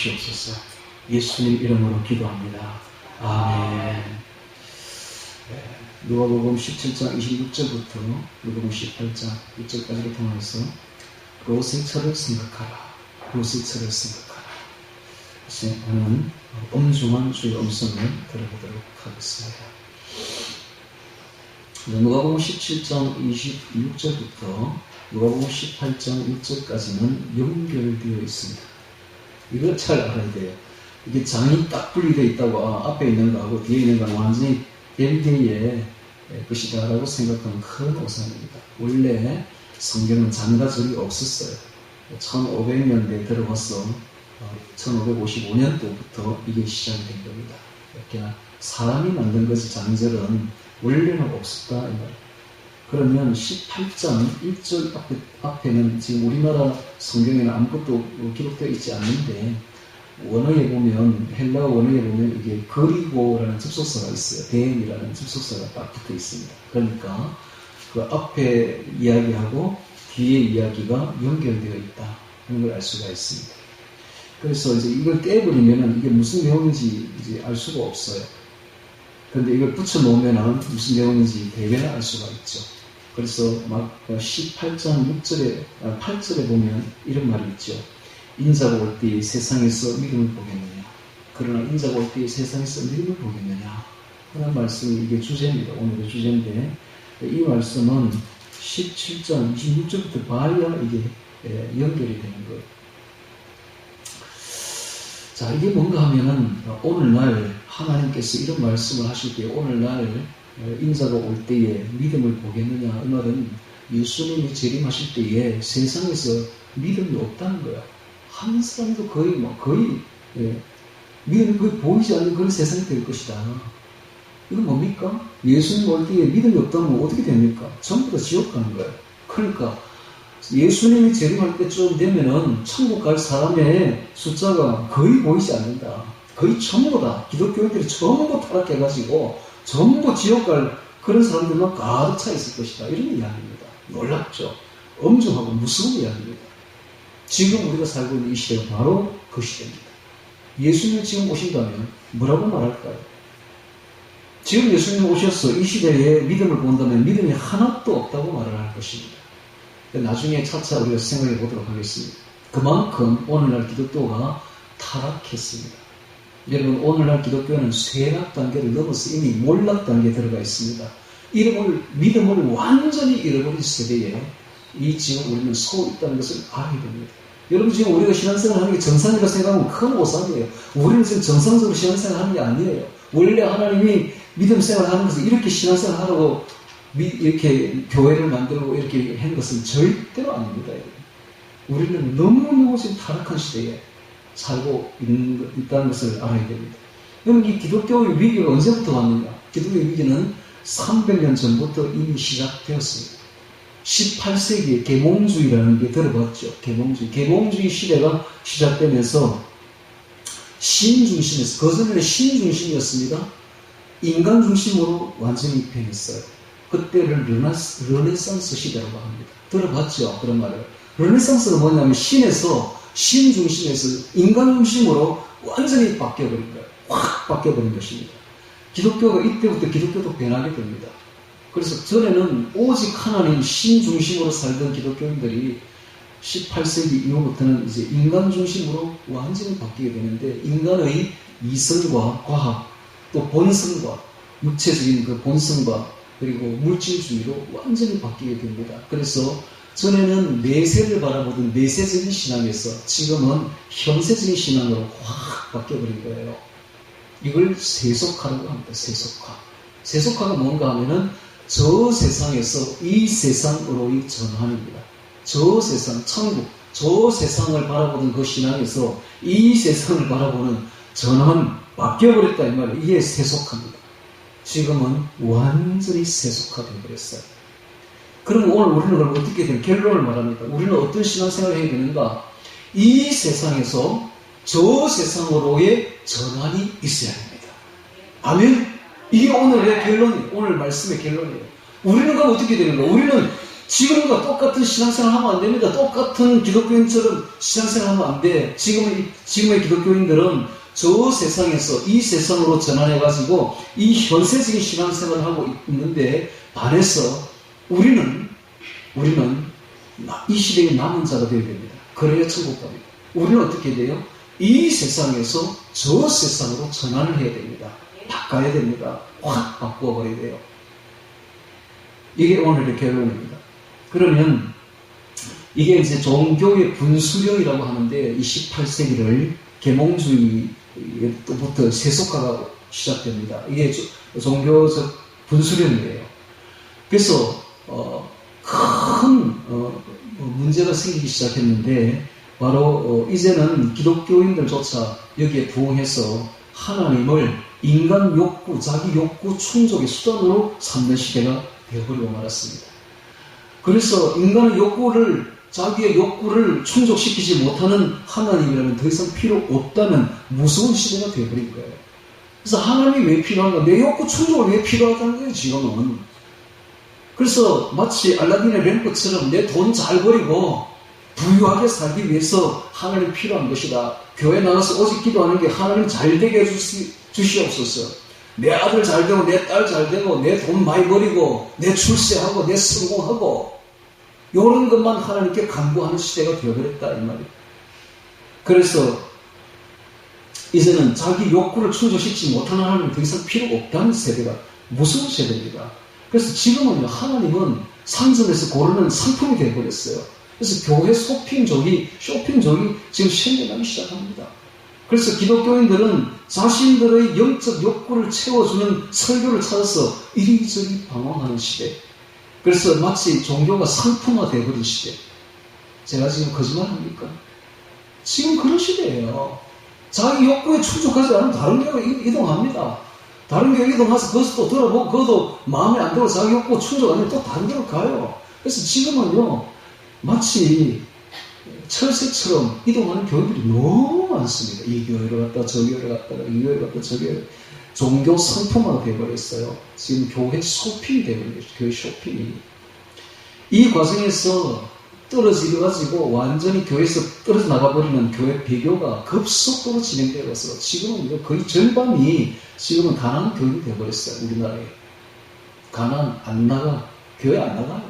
주시옵소서. 예수님 이름으로 기도합니다. 아멘. 누가복음 17장 26절부터 누가복음 18장 6절까지를 통해서 로세처를 생각하라. 로세처를 생각하라. 하는 엄중한 주의 음성을 들어보도록 하겠습니다. 누가복음 17장 26절부터 누가복음 18장 6절까지는 연결되어 있습니다. 이걸 잘 알아야 돼요. 이게 장이 딱 분리되어 있다고 앞에 있는 거하고 뒤에 있는 거는 완전히 별개의 것이다라고 생각하면 큰 오산입니다. 원래 성경은 장과 절이 없었어요. 1500년대에 들어와서 1555년도부터 이게 시작이 된 겁니다. 그러니까 사람이 만든 것이 장절은 원래는 없었다 이 말이에요. 그러면 18장 1절 앞에는 지금 우리나라 성경에는 아무것도 기록되어 있지 않는데 원어에 보면 헬라어 원어에 보면 이게 그리고라는 접속사가 있어요. 대행이라는 접속사가 딱 붙어 있습니다. 그러니까 그 앞에 이야기하고 뒤에 이야기가 연결되어 있다 하는 걸 알 수가 있습니다. 그래서 이제 이걸 떼버리면은 이게 무슨 내용인지 이제 알 수가 없어요. 그런데 이걸 붙여놓으면은 무슨 내용인지 대개는 알 수가 있죠. 그래서 막 18장 8절에 보면 이런 말이 있죠. 인자가 올 때 세상에서 믿음을 보겠느냐. 그러나 인자가 올 때 세상에서 믿음을 보겠느냐. 그런 말씀이 이게 주제입니다. 오늘의 주제인데 이 말씀은 17장 26절부터 봐야 이게 연결이 되는 거예요. 자, 이게 뭔가 하면은 오늘날 하나님께서 이런 말씀을 하실 때 오늘날 인자가 올 때에 믿음을 보겠느냐. 이 말은 예수님이 재림하실 때에 세상에서 믿음이 없다는 거야. 한 사람도 거의 믿음이 거의 보이지 않는 그런 세상이 될 것이다. 이건 뭡니까? 예수님 올 때에 믿음이 없다면 어떻게 됩니까? 전부 다 지옥 가는 거예요. 그러니까 예수님이 재림할 때쯤 되면은 천국 갈 사람의 숫자가 거의 보이지 않는다. 거의 전부 다 기독교인들이 전부 타락해가지고 전부 지옥 갈 그런 사람들만 가득 차 있을 것이다. 이런 이야기입니다. 놀랍죠? 엄중하고 무서운 이야기입니다. 지금 우리가 살고 있는 이 시대가 바로 그 시대입니다. 예수님이 지금 오신다면 뭐라고 말할까요? 지금 예수님 오셔서 이 시대에 믿음을 본다면 믿음이 하나도 없다고 말을 할 것입니다. 나중에 차차 우리가 생각해 보도록 하겠습니다. 그만큼 오늘날 기독교가 타락했습니다. 여러분, 오늘날 기독교는 쇠락 단계를 넘어서 이미 몰락 단계에 들어가 있습니다. 믿음을 완전히 잃어버린 세대에 지금 우리는 서 있다는 것을 알아야 됩니다. 여러분, 지금 우리가 신앙생활 하는 게 정상이라고 생각하면 큰 오산이에요. 우리는 지금 정상적으로 신앙생활 하는 게 아니에요. 원래 하나님이 믿음 생활 하는 것을 이렇게 신앙생활 하라고 이렇게 교회를 만들고 이렇게 한 것은 절대로 아닙니다. 우리는 너무너무 지금 타락한 시대에 살고 있다는 것을 알아야 됩니다. 여러분, 이 기독교의 위기가 언제부터 왔느냐? 기독교의 위기는 300년 전부터 이미 시작되었습니다. 18세기에 계몽주의라는 게 들어봤죠. 계몽주의 시대가 시작되면서 신중심에서, 그전에는 신중심이었습니다. 인간 중심으로 완전히 변했어요. 그때를 르네상스 시대라고 합니다. 들어봤죠? 그런 말을. 르네상스는 뭐냐면 신 중심에서 인간 중심으로 완전히 바뀌어버린 거예요. 확 바뀌어버린 것입니다. 기독교가 이때부터 기독교도 변하게 됩니다. 그래서 전에는 오직 하나님 신 중심으로 살던 기독교인들이 18세기 이후부터는 이제 인간 중심으로 완전히 바뀌게 되는데, 인간의 이성과 과학, 또 본성과 육체적인 그 본성과 그리고 물질주의로 완전히 바뀌게 됩니다. 그래서 전에는 내세를 바라보던 내세적인 신앙에서 지금은 현세적인 신앙으로 확 바뀌어버린 거예요. 이걸 세속화라고 합니다. 세속화가 뭔가 하면은 저 세상에서 이 세상으로의 전환입니다. 저 세상, 천국, 저 세상을 바라보던 그 신앙에서 이 세상을 바라보는 전환, 바뀌어버렸다 이 말이에요. 이게 세속화입니다. 지금은 완전히 세속화되어 버렸어요. 그럼 오늘 우리는 그걸 어떻게 된 결론을 말합니까? 우리는 어떤 신앙생활을 해야 되는가? 이 세상에서 저 세상으로의 전환이 있어야 됩니다. 아멘? 이게 오늘의 결론이에요. 오늘 말씀의 결론이에요. 우리는 그럼 어떻게 되는가? 우리는 지금과 똑같은 신앙생활 하면 안 됩니다. 똑같은 기독교인처럼 신앙생활 하면 안 돼. 지금의 기독교인들은 저 세상에서 이 세상으로 전환해가지고 이 현세적인 신앙생활을 하고 있는데 반해서 우리는 이 시대의 남은 자가 되어야 됩니다. 그래야 천국 갑니다. 우리는 어떻게 돼요? 이 세상에서 저 세상으로 전환을 해야 됩니다. 바꿔야 됩니다. 확 바꾸어버려야 돼요. 이게 오늘의 결론입니다. 그러면 이게 이제 종교의 분수령이라고 하는데 28세기를 계몽주의부터 세속화가 시작됩니다. 이게 종교적 분수령이에요. 그래서 큰 문제가 생기기 시작했는데 바로 이제는 기독교인들조차 여기에 부응해서 하나님을 인간 욕구, 자기 욕구 충족의 수단으로 삼는 시대가 되어버리고 말았습니다. 그래서 인간의 자기의 욕구를 충족시키지 못하는 하나님이라면 더 이상 필요 없다는 무서운 시대가 되어버린 거예요. 그래서 하나님이 왜 필요한가? 내 욕구 충족을 왜 필요하다는 거예요, 지금은. 그래서 마치 알라딘의 램프처럼 내 돈 잘 버리고 부유하게 살기 위해서 하나님이 필요한 것이다. 교회 나가서 오직 기도하는 게 하나님 잘 되게 해주시옵소서. 내 아들 잘 되고 내 딸 잘 되고 내 돈 많이 버리고 내 출세하고 내 성공하고 이런 것만 하나님께 간구하는 시대가 되어버렸다 이 말이에요. 그래서 이제는 자기 욕구를 충족시키지 못하는 하나님은 더 이상 필요가 없다는 세대가 무서운 세대입니다. 그래서 지금은요, 하나님은 상점에서 고르는 상품이 되어버렸어요. 그래서 교회 쇼핑족이 지금 생겨나기 시작합니다. 그래서 기독교인들은 자신들의 영적 욕구를 채워주는 설교를 찾아서 이리저리 방황하는 시대. 그래서 마치 종교가 상품화 되어버린 시대. 제가 지금 거짓말합니까? 지금 그런 시대예요. 자기 욕구에 충족하지 않으면 다른 교회로 이동합니다. 다른 교회 이동해서 거기서 또 들어보고 그것도 마음에 안 들고 자기 욕구 충족 안 하면 또 다른 교회로 가요. 그래서 지금은요, 마치 철새처럼 이동하는 교회들이 너무 많습니다. 이 교회로 갔다 저 교회로 갔다가 이 교회로 갔다 저 교회로. 종교 상품화가 되어버렸어요. 지금 교회 쇼핑이 되어버렸어요. 교회 쇼핑이. 이 과정에서 떨어지가지고 완전히 교회에서 떨어져 나가버리는 교회 배교가 급속도로 진행되어서 지금은 거의 절반이 지금은 가난한 교육이 되어버렸어요. 우리나라에. 가난 안 나가. 교회 안 나가요.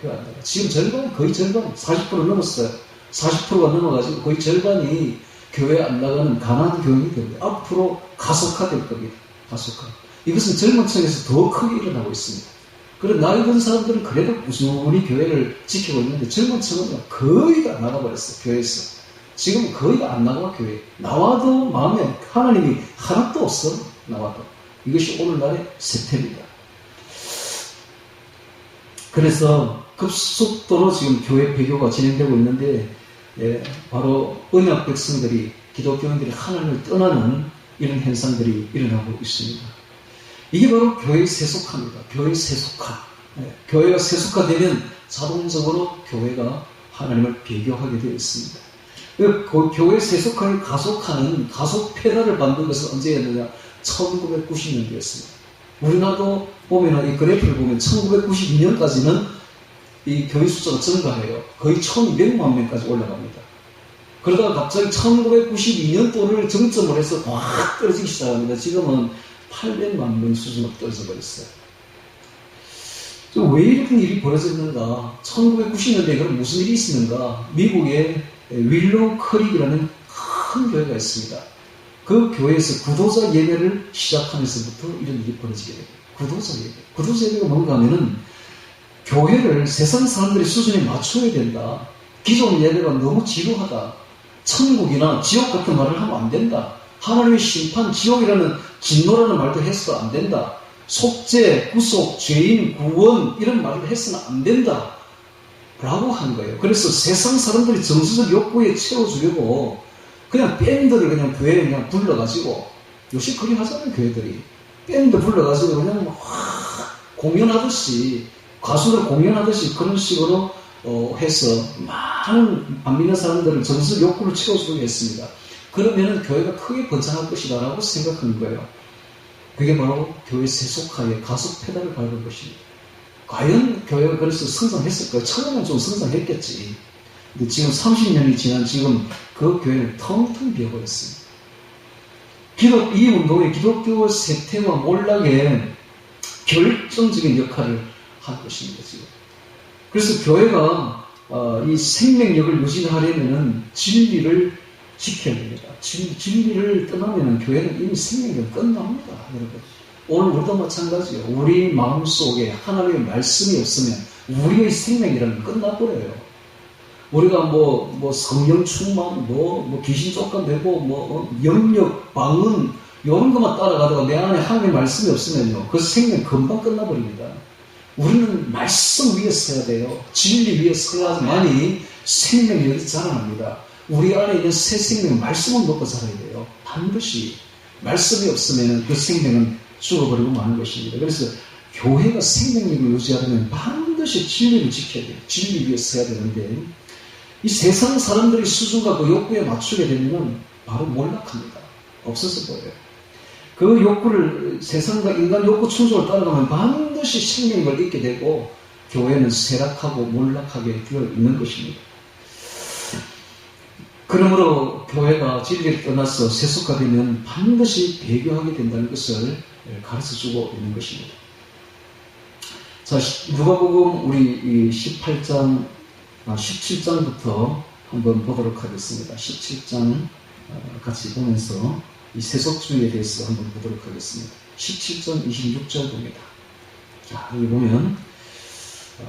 교회 안 나가. 지금 거의 절반 40% 넘었어요. 40%가 넘어가지고 거의 절반이 교회 안 나가는 가난한 교육이 됩니다. 앞으로 가속화될 겁니다. 가속화. 이것은 젊은 층에서 더 크게 일어나고 있습니다. 그런 나이 든 사람들은 그래도 꾸준히 교회를 지키고 있는데 젊은 층은 거의 다 나가버렸어요. 교회에서. 지금 거의 다 안 나가 교회. 나와도 마음에 하나님이 하나도 없어. 나와도. 이것이 오늘날의 세태입니다. 그래서 급속도로 지금 교회 배교가 진행되고 있는데 바로 언약 백성들이 기독교인들이 하나님을 떠나는 이런 현상들이 일어나고 있습니다. 이게 바로 교회의 세속화입니다. 교회의 세속화. 교회가 세속화되면 자동적으로 교회가 하나님을 배교하게 되어 있습니다. 그 교회 세속화의 가속화는 가속 페달을 만든 것은 언제였느냐? 1990년대였습니다. 우리나라도 보면 이 그래프를 보면 1992년까지는 이 교회 숫자가 증가해요. 거의 1200만 명까지 올라갑니다. 그러다가 갑자기 1992년도를 정점으로 해서 확 떨어지기 시작합니다. 지금은 800만 명 수준으로 떨어져 버렸어요. 왜 이런 일이 벌어졌는가? 1990년대에 그럼 무슨 일이 있었는가? 미국의 윌로우 크릭이라는 큰 교회가 있습니다. 그 교회에서 구도자 예배를 시작하면서부터 이런 일이 벌어지게 됩니다. 구도자 예배. 구도자 예배가 뭔가 하면은 교회를 세상 사람들의 수준에 맞춰야 된다. 기존 예배가 너무 지루하다. 천국이나 지옥 같은 말을 하면 안 된다. 하나님의 심판, 지옥이라는 진노라는 말도 해서도 안 된다. 속죄, 구속, 죄인, 구원 이런 말을 해서는 안 된다. 라고 한 거예요. 그래서 세상 사람들이 정서적 욕구에 채워주려고 그냥 밴드를 그냥 교회에 그냥 불러가지고 요새 그리 하잖아요, 교회들이. 밴드 불러가지고 그냥 막 공연하듯이 가수들 공연하듯이 그런 식으로 해서 많은 안 믿는 사람들을 정서적 욕구를 채워주려고 했습니다. 그러면은 교회가 크게 번창할 것이다라고 생각한 거예요. 그게 바로 교회 세속화의 가속 페달을 밟은 것입니다. 과연 교회가 그래서 성장했을까요? 처음엔 좀 성장했겠지. 근데 지금 30년이 지난 지금 그 교회는 텅텅 비어버렸습니다. 이 운동의 기독교 세태와 몰락에 결정적인 역할을 한 것입니다, 지금. 그래서 교회가 이 생명력을 유지하려면 진리를 지켜야 됩니다. 진리를 떠나면 교회는 이미 생명력 끝납니다, 여러분. 오늘 우리도 마찬가지예요. 우리 마음속에 하나님의 말씀이 없으면 우리의 생명이라는 끝나버려요. 우리가 성령 충만, 귀신 쫓아내고, 영력, 방언, 이런 것만 따라가다가 내 안에 하나님의 말씀이 없으면요, 그 생명 금방 끝나버립니다. 우리는 말씀 위에 서야 돼요. 진리 위에 서야만이 생명력이 자라납니다. 우리 안에 있는 새 생명은 말씀을 먹고 살아야 돼요. 반드시. 말씀이 없으면 그 생명은 죽어버리고 마는 것입니다. 그래서 교회가 생명력을 유지하려면 반드시 진리를 지켜야 돼요. 진리 위에 서야 되는데, 이 세상 사람들의 수준과 그 욕구에 맞추게 되면 바로 몰락합니다. 없어서 보여요. 그 욕구를, 세상과 인간 욕구 충족을 따라가면 반드시 생명을 잃게 되고 교회는 쇠락하고 몰락하게 되어 있는 것입니다. 그러므로 교회가 진리를 떠나서 세속화되면 반드시 배교하게 된다는 것을 가르쳐주고 있는 것입니다. 자, 누가복음 우리 17장부터 한번 보도록 하겠습니다. 17장 같이 보면서 이 세속주의에 대해서 한번 보도록 하겠습니다. 17장 26절 봅니다. 자, 여기 보면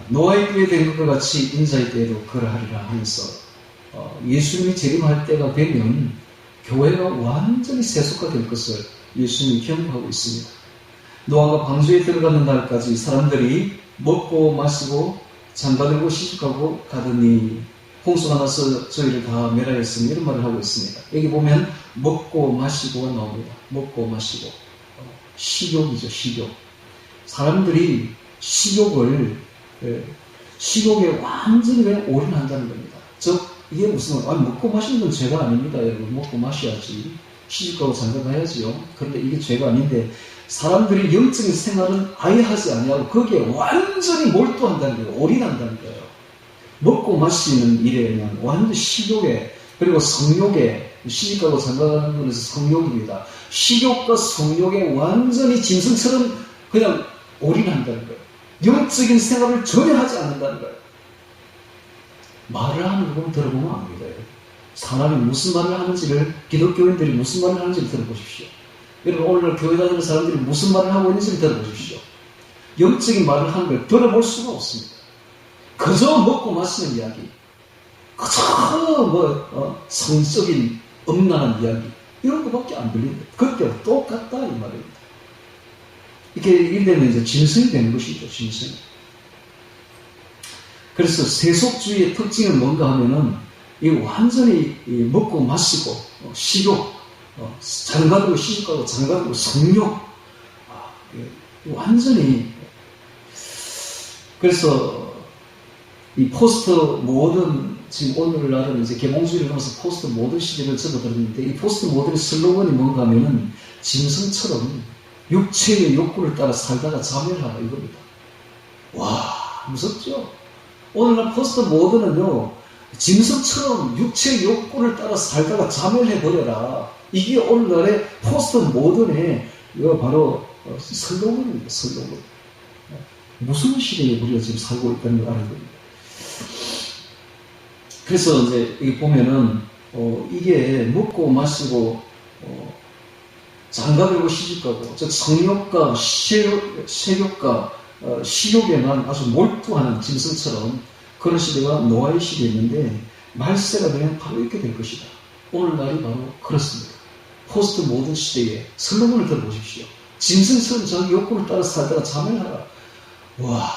노아의 때에 된 것과 같이 인자의 때에도 그러하리라 하면서 예수님이 재림할 때가 되면 교회가 완전히 세속화될 것을 예수님이 경고하고 있습니다. 노아가 방주에 들어가는 날까지 사람들이 먹고 마시고 장가들고 시집가고 가더니 홍수가 나서 저희를 다 멸하였으니 이런 말을 하고 있습니다. 여기 보면 먹고 마시고가 나옵니다. 먹고 마시고. 식욕이죠, 식욕. 사람들이 식욕에 완전히 그냥 올인한다는 겁니다. 즉 이게 무슨 먹고 마시는 건 죄가 아닙니다. 여러분 먹고 마셔야지. 시집가고 장가가야지요. 그런데 이게 죄가 아닌데 사람들이 영적인 생활은 아예 하지 아니하고 거기에 완전히 몰두한다는 거예요. 올인한다는 거예요. 먹고 마시는 일에 그냥 완전 식욕에 그리고 성욕에 시집가고 장가가는 것은 성욕입니다. 식욕과 성욕에 완전히 짐승처럼 그냥 올인한다는 거예요. 영적인 생활을 전혀 하지 않는다는 거예요. 말을 하는 거 들어보면 압니다. 사람이 무슨 말을 하는지를, 기독교인들이 무슨 말을 하는지를 들어보십시오. 여러분 오늘날 교회 다니는 사람들이 무슨 말을 하고 있는지를 들어보십시오. 영적인 말을 하는 걸 들어볼 수가 없습니다. 그저 먹고 마시는 이야기, 그저 성적인 음란한 이야기 이런 것밖에 안 들립니다. 그때와 똑같다 이 말입니다. 이렇게 이되면 이제 짐승이 되는 것이죠. 짐승. 그래서 세속주의의 특징은 뭔가 하면은 이 완전히 먹고 마시고 식욕, 장가들고 시집가고 장가들고 성욕, 완전히. 그래서 이 포스트 모던, 지금 오늘날은 이제 개몽주의를 하면서 포스트 모던 시대를 접어들었는데, 이 포스트 모던의 슬로건이 뭔가 하면은 짐승처럼 육체의 욕구를 따라 살다가 자멸하라 이겁니다. 와, 무섭죠? 오늘날 포스트 모던은요, 짐승처럼 육체의 욕구를 따라 살다가 자멸해버려라. 이게 오늘날의 포스트 모던의 바로 슬로건입니다. 슬로건. 무슨 시대에 우리가 지금 살고 있다는 걸 알아야 됩니다. 그래서 이제 여기 보면은 이게 먹고 마시고 장가들고 시집가고 즉 성욕과 세욕과 식욕에만 아주 몰두하는 짐승처럼 그런 시대가 노아의 시대였는데 말세가 되면 바로 이렇게 될 것이다. 오늘날이 바로 그렇습니다. 포스트 모던 시대에 슬로건을 들어보십시오. 짐승처럼 자기 욕구를 따라 살다가 자멸하라. 와,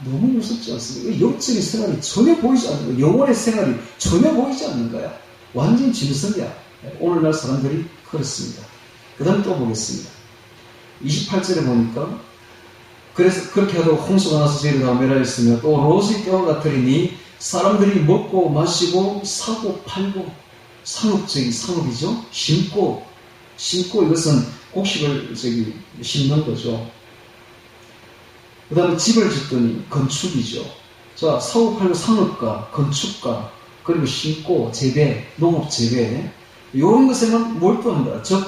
너무 무섭지 않습니까? 영적인 생활이 전혀 보이지 않는 거야. 영혼의 생활이 전혀 보이지 않는 거야. 완전 짐승이야. 오늘날 사람들이 그렇습니다. 그 다음에 또 보겠습니다. 28절에 보니까 그래서 그렇게 하다가 홍수가 나서 저희를 다 멸하였으며 또 롯의 때와 같으리니 사람들이 먹고 마시고 사고 팔고 상업적인 상업이죠. 심고 이것은 곡식을 심는 거죠. 그 다음에 집을 짓더니 건축이죠. 자, 사업하려고 상업가, 건축가, 그리고 신고, 재배, 농업 재배, 이런 것에만 몰두한다. 즉,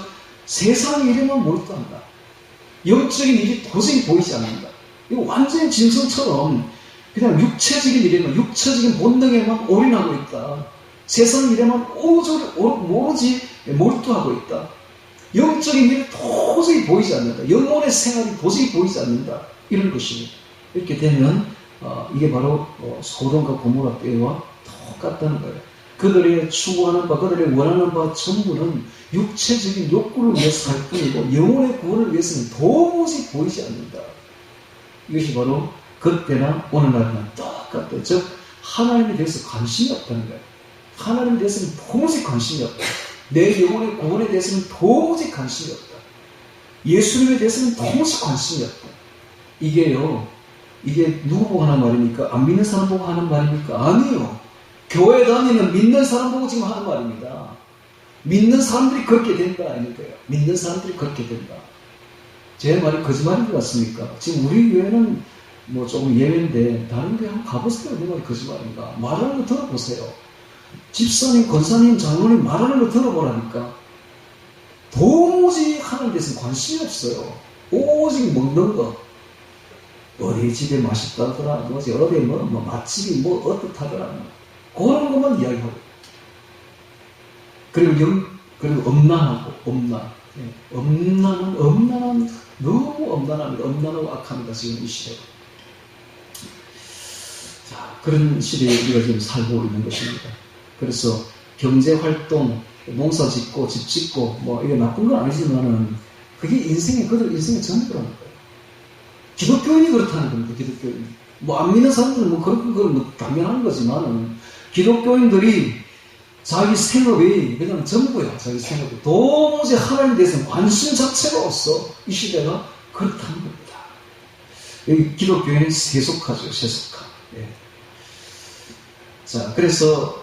세상 일에만 몰두한다. 영적인 일이 도저히 보이지 않는다. 이거 완전히 짐승처럼 그냥 육체적인 일에만, 육체적인 본능에만 올인하고 있다. 세상 일에만 오로지 몰두하고 있다. 영적인 일이 도저히 보이지 않는다. 영혼의 생활이 도저히 보이지 않는다. 이런 것입니다. 이렇게 되면 이게 바로 소돔과 고모라 때와 똑같다는 거예요. 그들의 추구하는 바, 그들의 원하는 바 전부는 육체적인 욕구를 위해서 살 뿐이고 영혼의 구원을 위해서는 도무지 보이지 않는다. 이것이 바로 그때나 오늘날이나 똑같다. 즉 하나님에 대해서 관심이 없다는 거예요. 하나님에 대해서는 도무지 관심이 없다. 내 영혼의 구원에 대해서는 도무지 관심이 없다. 예수님에 대해서는 도무지 관심이 없다. 이게 누구 보고 하는 말입니까? 안 믿는 사람 보고 하는 말입니까? 아니요. 교회 다니는 믿는 사람 보고 지금 하는 말입니다. 믿는 사람들이 그렇게 된다. 아닐 거예요. 믿는 사람들이 그렇게 된다. 제 말이 거짓말인 것 같습니까? 지금 우리 교회는 뭐 조금 예외인데 다른 교회 한번 가보세요. 내 말이 거짓말인가? 말하는 거 들어보세요. 집사님, 권사님, 장로님 말하는 거 들어보라니까. 도무지 하는 데서 관심이 없어요. 오직 먹는 거. 어디 집에 맛있다더라, 뭐지, 어디 맛집이 어떻다더라. 그런 것만 이야기하고. 그리고 엄난하고, 엄난. 엄난한, 너무 엄난합니다. 엄난하고 악합니다. 지금 이 시대가. 자, 그런 시대에 우리가 지금 살고 있는 것입니다. 그래서 경제활동, 농사 짓고, 집 짓고, 이게 나쁜 건 아니지만은, 그게 그들 인생의 전부라는 거예요. 기독교인이 그렇다는 겁니다. 기독교인. 안 믿는 사람들은 그런 건 당연한 거지만은, 기독교인들이 자기 생업이 그냥 전부야. 자기 생업이. 도무지 하나님에 대해서는 관심 자체가 없어. 이 시대가 그렇다는 겁니다. 여기 기독교인은 세속화죠. 세속화. 예. 자, 그래서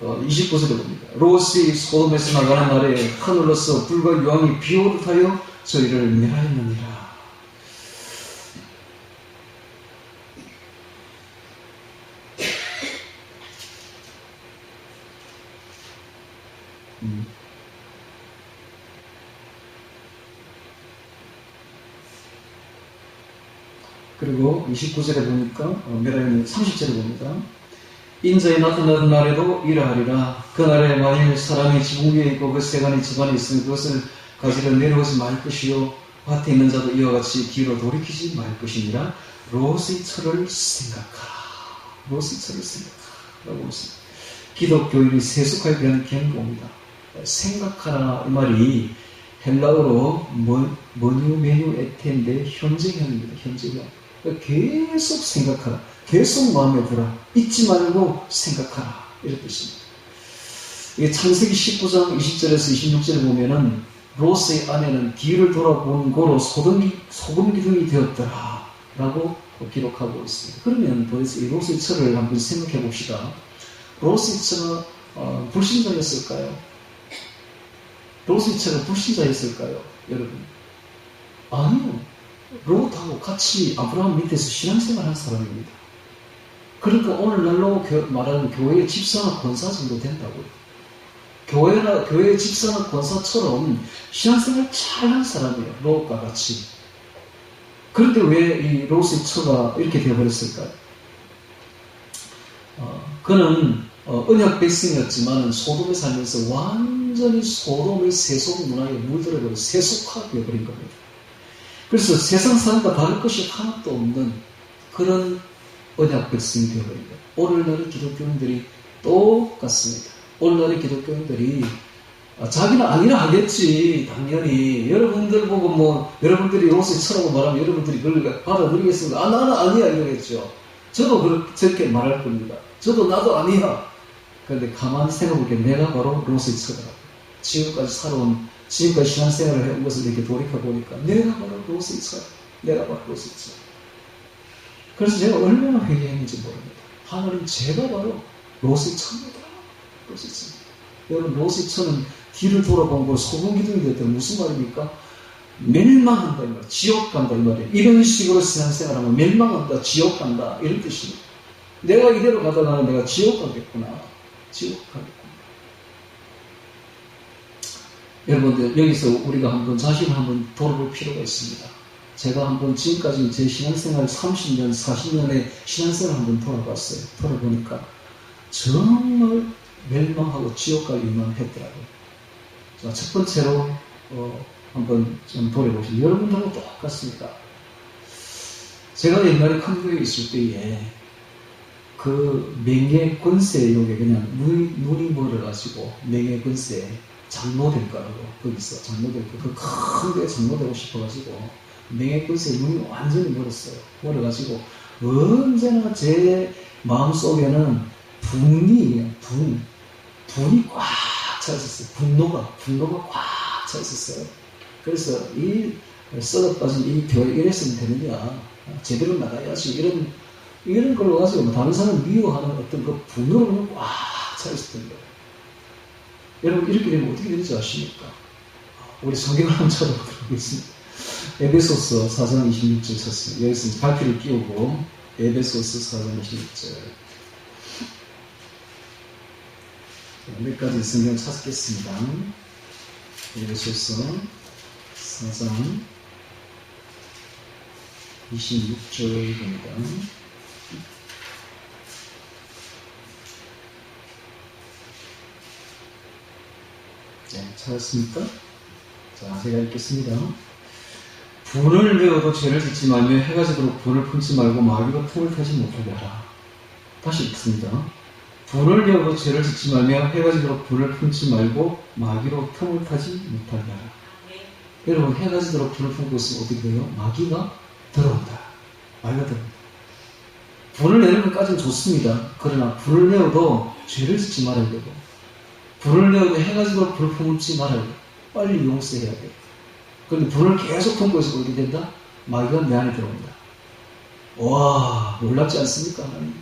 29절에 봅니다. 롯이 소돔에서 나가는 날에 하늘로서 불과 유황이 비오듯 하여 저희를 멸하였느니라. 그리고 29절에 보니까 멸하였는 30절에 봅니다. 인자에 나타나는 날에도 이러하리라. 그날에 만일 사람이 지붕 위에 있고 그 세간이 집안에 있으면 그것을 가지러 내려오지 말 것이요 밭에 있는 자도 이와 같이 뒤로 돌이키지 말 것이니라. 롯의 철을 생각하라. 롯의 철을 생각하라고 했습니다. 기독교인이 세속화에 대한 경고입니다. 생각하라 이 말이 헬라어로 머뉴 에텐데 현재형입니다. 현재형. 계속 생각하라. 계속 마음에 들어. 잊지 말고 생각하라. 이런 뜻입니다. 이게 창세기 19장 20절에서 26절에 보면은 롯의 아내는 뒤를 돌아본 고로 소금 기둥이 되었더라. 라고 기록하고 있습니다. 그러면 도대체 이 롯의 철을 한번 생각해 봅시다. 롯의 철은 불신자였을까요? 롯의 철은 불신자였을까요? 여러분? 아니요. 롯하고 같이 아브라함 밑에서 신앙생활 한 사람입니다. 그러니까 오늘날로 말하는 교회의 집사나 권사 정도 된다고요. 교회의 집사나 권사처럼 신앙생활 잘한 사람이에요. 롯과 같이. 그런데 왜 이 롯의 처가 이렇게 되어버렸을까요? 그는 언약 백성이었지만 소돔에 살면서 완전히 소돔의 세속 문화에 물들어버려 세속화되어버린 겁니다. 그래서 세상 사람과 다를 것이 하나도 없는 그런 언약 백성이 되어버린 거예요. 오늘날의 기독교인들이 똑같습니다. 오늘날의 기독교인들이 자기는 아니라 하겠지. 당연히 여러분들 보고 여러분들이 롯의 처라고 말하면 여러분들이 그걸 받아들이겠습니까? 나는 아니야 이러겠죠. 저도 저렇게 말할 겁니다. 나도 아니야. 그런데 가만히 생각해보니까 내가 바로 롯의 처다. 지금까지 신앙생활을 해온 것을 이렇게 돌이켜보니까 내가 바로 롯의 처. 내가 바로 롯의 처. 그래서 제가 얼마나 회개했는지 모릅니다. 하나님 제가 바로 롯의 처입니다. 롯의 처. 여러분 롯의 처는 뒤를 돌아본 거 소금 기둥이 됐다. 무슨 말입니까? 멸망한다 이 말, 지옥 간다 이 말이에요. 이런 식으로 신앙생활하면 멸망한다, 지옥 간다 이런 뜻이에요. 내가 이대로 가다가 내가 지옥 가겠구나, 지옥 가겠구나. 여러분들 여기서 우리가 한번 자신을 한번 돌아볼 필요가 있습니다. 제가 한번 지금까지 제 신앙생활 30년, 40년의 신앙생활을 한번 돌아봤어요. 돌아보니까 정말 멸망하고 지옥 갈 일만 했더라고요. 자, 첫 번째로 한번 좀 돌아보시죠. 여러분들하고 똑같습니다. 제가 옛날에 큰 교회에 있을 때에 그 명예 권세욕에 그냥 눈이 멀어가지고 명예 권세 장로될 거라고, 거기서 장로될 거, 그 큰 교회 장로되고 싶어가지고 명예 권세에 눈이 완전히 멀었어요. 멀어가지고 언제나 제 마음속에는 분이 꽉 차 있었어요. 분노가 꽉 차 있었어요. 그래서 이 썩어빠진 이 교회 이랬으면 되느냐, 제대로 나가야지, 이런 걸로 가지고 다른 사람 미워하는 어떤 그 분노로 꽉 차 있었던 거예요. 여러분, 이렇게 되면 어떻게 되는지 아십니까? 우리 성경을 한번 찾아보도록 하겠습니다. 에베소서 4장 26절 쳤습니다. 여기서 발표를 끼우고 에베소서 4장 26절. 몇 가지 성경 찾겠습니다. 에베소서 4장 26절입니다. 네, 찾았습니까? 자, 제가 읽겠습니다. 분을 내어도 죄를 짓지 말며 해가 지도록 분을 품지 말고 마귀로 틈을 타지 못하게 하라. 다시 읽습니다. 분을 내어도 죄를 짓지 말며 해가 지도록 분을 품지 말고 마귀로 틈을 타지 못하게 하라. 여러분, 해가 지도록 분을 품고 있으면 어떻게 돼요? 마귀가 들어온다. 마귀가 들어온다. 분을 내는 것까지는 좋습니다. 그러나 분을 내어도 죄를 짓지 말아야 되고, 불을 내어도 해가 지도록 불을 품지 말아야 돼. 빨리 용서해야 돼. 그런데 불을 계속 품고 있으면 어떻게 된다? 마귀가 내 안에 들어온다. 와, 놀랍지 않습니까, 하나님?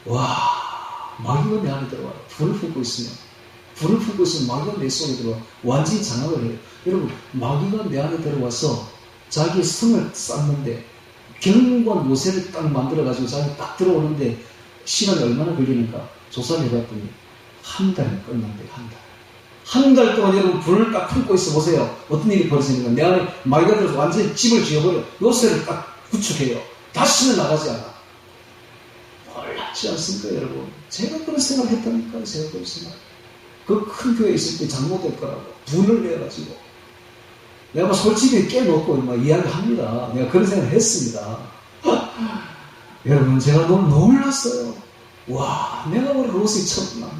와, 마귀가 내 안에 들어와요. 불을 품고 있으면 마귀가 내 속에 들어와. 완전히 장악을 해요. 여러분, 마귀가 내 안에 들어와서 자기의 성을 쌓는데, 경관 요새를 딱 만들어가지고 자기 딱 들어오는데 시간이 얼마나 걸리는가 조사를 해봤더니 한 달이 끝난대요. 한 달 동안 여러분 불을 딱 품고 있어 보세요. 어떤 일이 벌어지는가. 내 안에 마귀가 들어서 완전히 집을 지어버려. 요새를 딱 구축해요. 다시는 나가지 않아. 놀랍지 않습니까, 여러분? 제가 그런 생각을 했다니까요. 제가 그런 생각. 그 큰 교회에 있을 때 장로 될 거라고 분을 내가지고 내가 솔직히 깨놓고 막 이야기합니다. 내가 그런 생각을 했습니다. 여러분, 제가 너무 놀랐어요. 와, 내가 바로 그것을 쳤구나.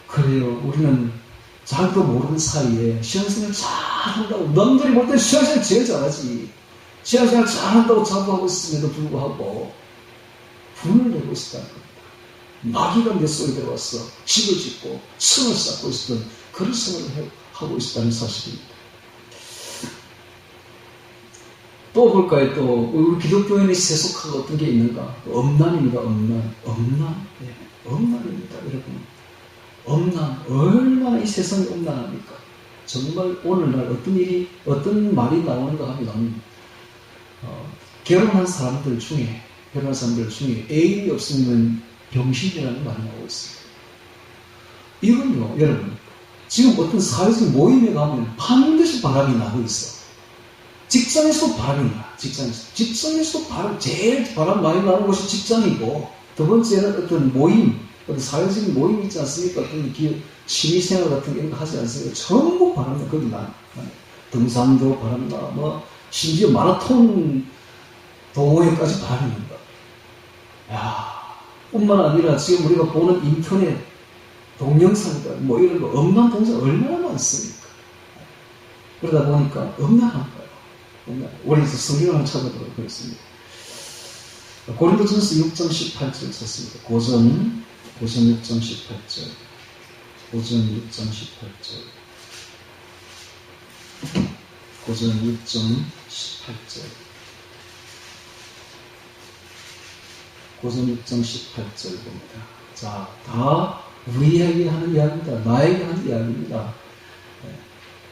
그래요. 우리는 자기도 모르는 사이에 신앙생활 잘한다고, 남들이 볼 때 신앙생활 제일 잘하지. 신앙생활 잘한다고 자부하고 있음에도 불구하고 분을 내고 있었다는 겁니다. 마귀가 내 속에 들어와서 집을 짓고 성을 쌓고 있었던 그런 생활을 하고 있었다는 사실입니다. 또 볼까요? 또 우리 기독교인의 세속화가 어떤 게 있는가? 엄난입니다. 엄난. 네, 엄난입니다. 여러분, 엄난. 얼마나 이 세상이 엄난합니까? 정말 오늘날 어떤 말이 나오는가 하면 결혼한 사람들 중에 애인이 없으면 병신이라는 말이 나오고 있습니다. 이건요, 여러분, 지금 어떤 사회적 모임에 가면 반드시 바람이 나고 있어. 직장에서도 바람이 나. 직장에서도 제일 바람 많이 나는 곳이 직장이고, 두 번째는 어떤 모임, 어떤 사회적인 모임 있지 않습니까? 어떤 취미생활 같은 게 하지 않습니까? 전부 바람 나. 거기 나. 등산도 바람 나. 심지어 마라톤 동호회까지 바람이 난다. 야, 뿐만 아니라 지금 우리가 보는 인터넷 동영상들, 이런 거, 엄난 동상 얼마나 많습니까? 그러다 보니까 엄난한 거예요. 우리에서 성경을 한번 찾아보도록 하겠습니다. 고린도전서 6장 18절 썼습니다. 고전 6장 18절. 고전 6장 18절. 고전 6장 18절 봅니다. 자, 다 우리에게 하는 이야기입니다. 나에게 하는 이야기입니다.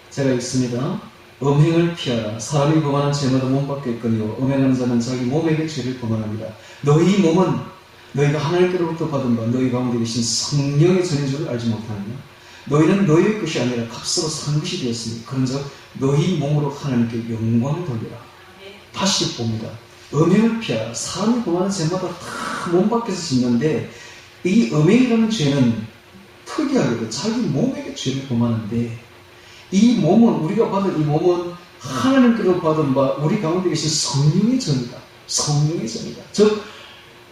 제가 읽습니다. 음행을 피하라. 사람이 범하는 죄마다 몸 밖에 있거니와 음행하는 자는 자기 몸에게 죄를 범하느니라. 너희 몸은 너희가 하나님께로부터 받은 바 너희 가운데 계신 성령의 전인 줄 알지 못하느냐. 너희는 너희의 것이 아니라 값으로 산 것이 되었으니 그런즉 너희 몸으로 하나님께 영광을 돌리라. 다시 봅니다. 음행을 피하라. 사람이 범하는 죄마다 다 몸 밖에서 짓는데 이 음행이라는 죄는 특이하게도 자기 몸에게 죄를 범하는데 이 몸은 우리가 받은 이 몸은 하나님께로 받은 바 우리 가운데 계신 성령의 전이다. 성령의 전이다. 즉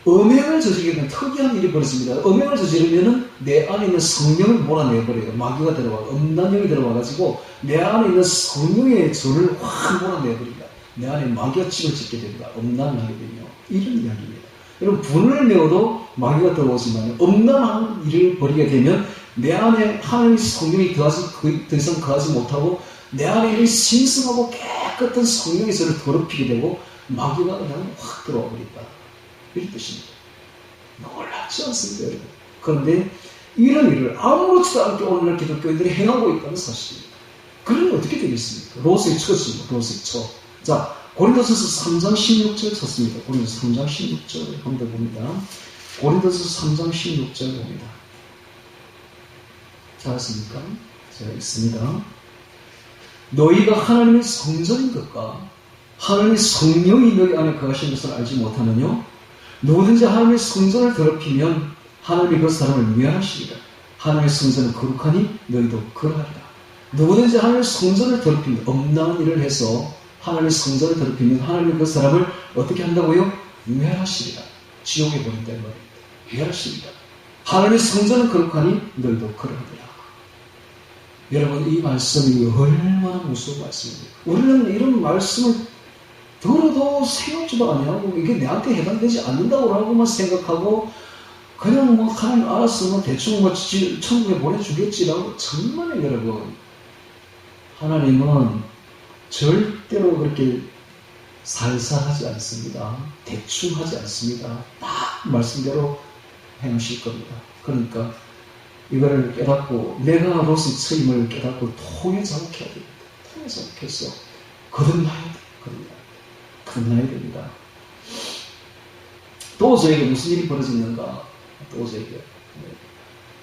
음행을 저지르게 되면 특이한 일이 벌어집니다. 음행을 저지르면 내 안에 있는 성령을 몰아내버려요. 마귀가 들어와 음란령이 들어와가지고 내 안에 있는 성령의 전을 확 몰아내버립니다. 내 안에 마귀가 집을 짓게 됩니다. 음란을 하게 되며 이런 이야기입니다. 여러분 분을 메워도 마귀가 들어오지만 음란한 일을 벌이게 되면 내 안에 하나님의 성령이 더 이상 거하지 못하고 내 안에 있는 신성하고 깨끗한 성령의 전을 더럽히게 되고 마귀가 그냥 확 들어와 버린다. 이런 뜻입니다. 놀랍지 않습니까, 여러분? 그런데 이런 일을 아무렇지도 않게 오늘날 기독교인들이 행하고 있다는 사실입니다. 그러면 어떻게 되겠습니까? 로스의 처지, 로스의 처. 자, 고린도서서 3장 16절 쳤습니다. 고린도서 3장 16절 한번 봅니다. 고린도서 3장 16절 봅니다. 잘했습니까? 제가 읽습니다. 너희가 하나님의 성전인 것과 하나님의 성령이 너희 안에 거하신 것을 알지 못하느냐? 누구든지 하나님의 성전을 더럽히면 하나님이 그 사람을 멸하시리라. 하나님의 성전은 거룩하니 너희도 그러하리라. 누구든지 하나님의 성전을 더럽히면 엄나한 일을 해서 하나님의 성전을 더럽히면 하나님이 그 사람을 어떻게 한다고요? 멸하시리라. 지옥에 보낸다 이 말입니다. 멸하시리라. 하나님의 성전은 거룩하니 너희도 그러하리라. 여러분 이 말씀이 얼마나 무서운 말씀입니까? 우리는 이런 말씀을 들어도 생각지도 아니하고 이게 내한테 해당되지 않는다고 하고만 생각하고 그냥 뭐 하나님 알았으면 뭐 대충 뭐 천국에 보내주겠지라고 정말 여러분 하나님은 절대로 그렇게 살살하지 않습니다. 대충 하지 않습니다. 딱 말씀대로 행하실 겁니다. 그러니까 이거를 깨닫고 내가 로스의 처임을 깨닫고 통에 자극해야 됩니다. 통에 자극해서 거듭나야 됩니다. 거듭나야 됩니다. 또 저에게 무슨 일이 벌어지는가? 또 저에게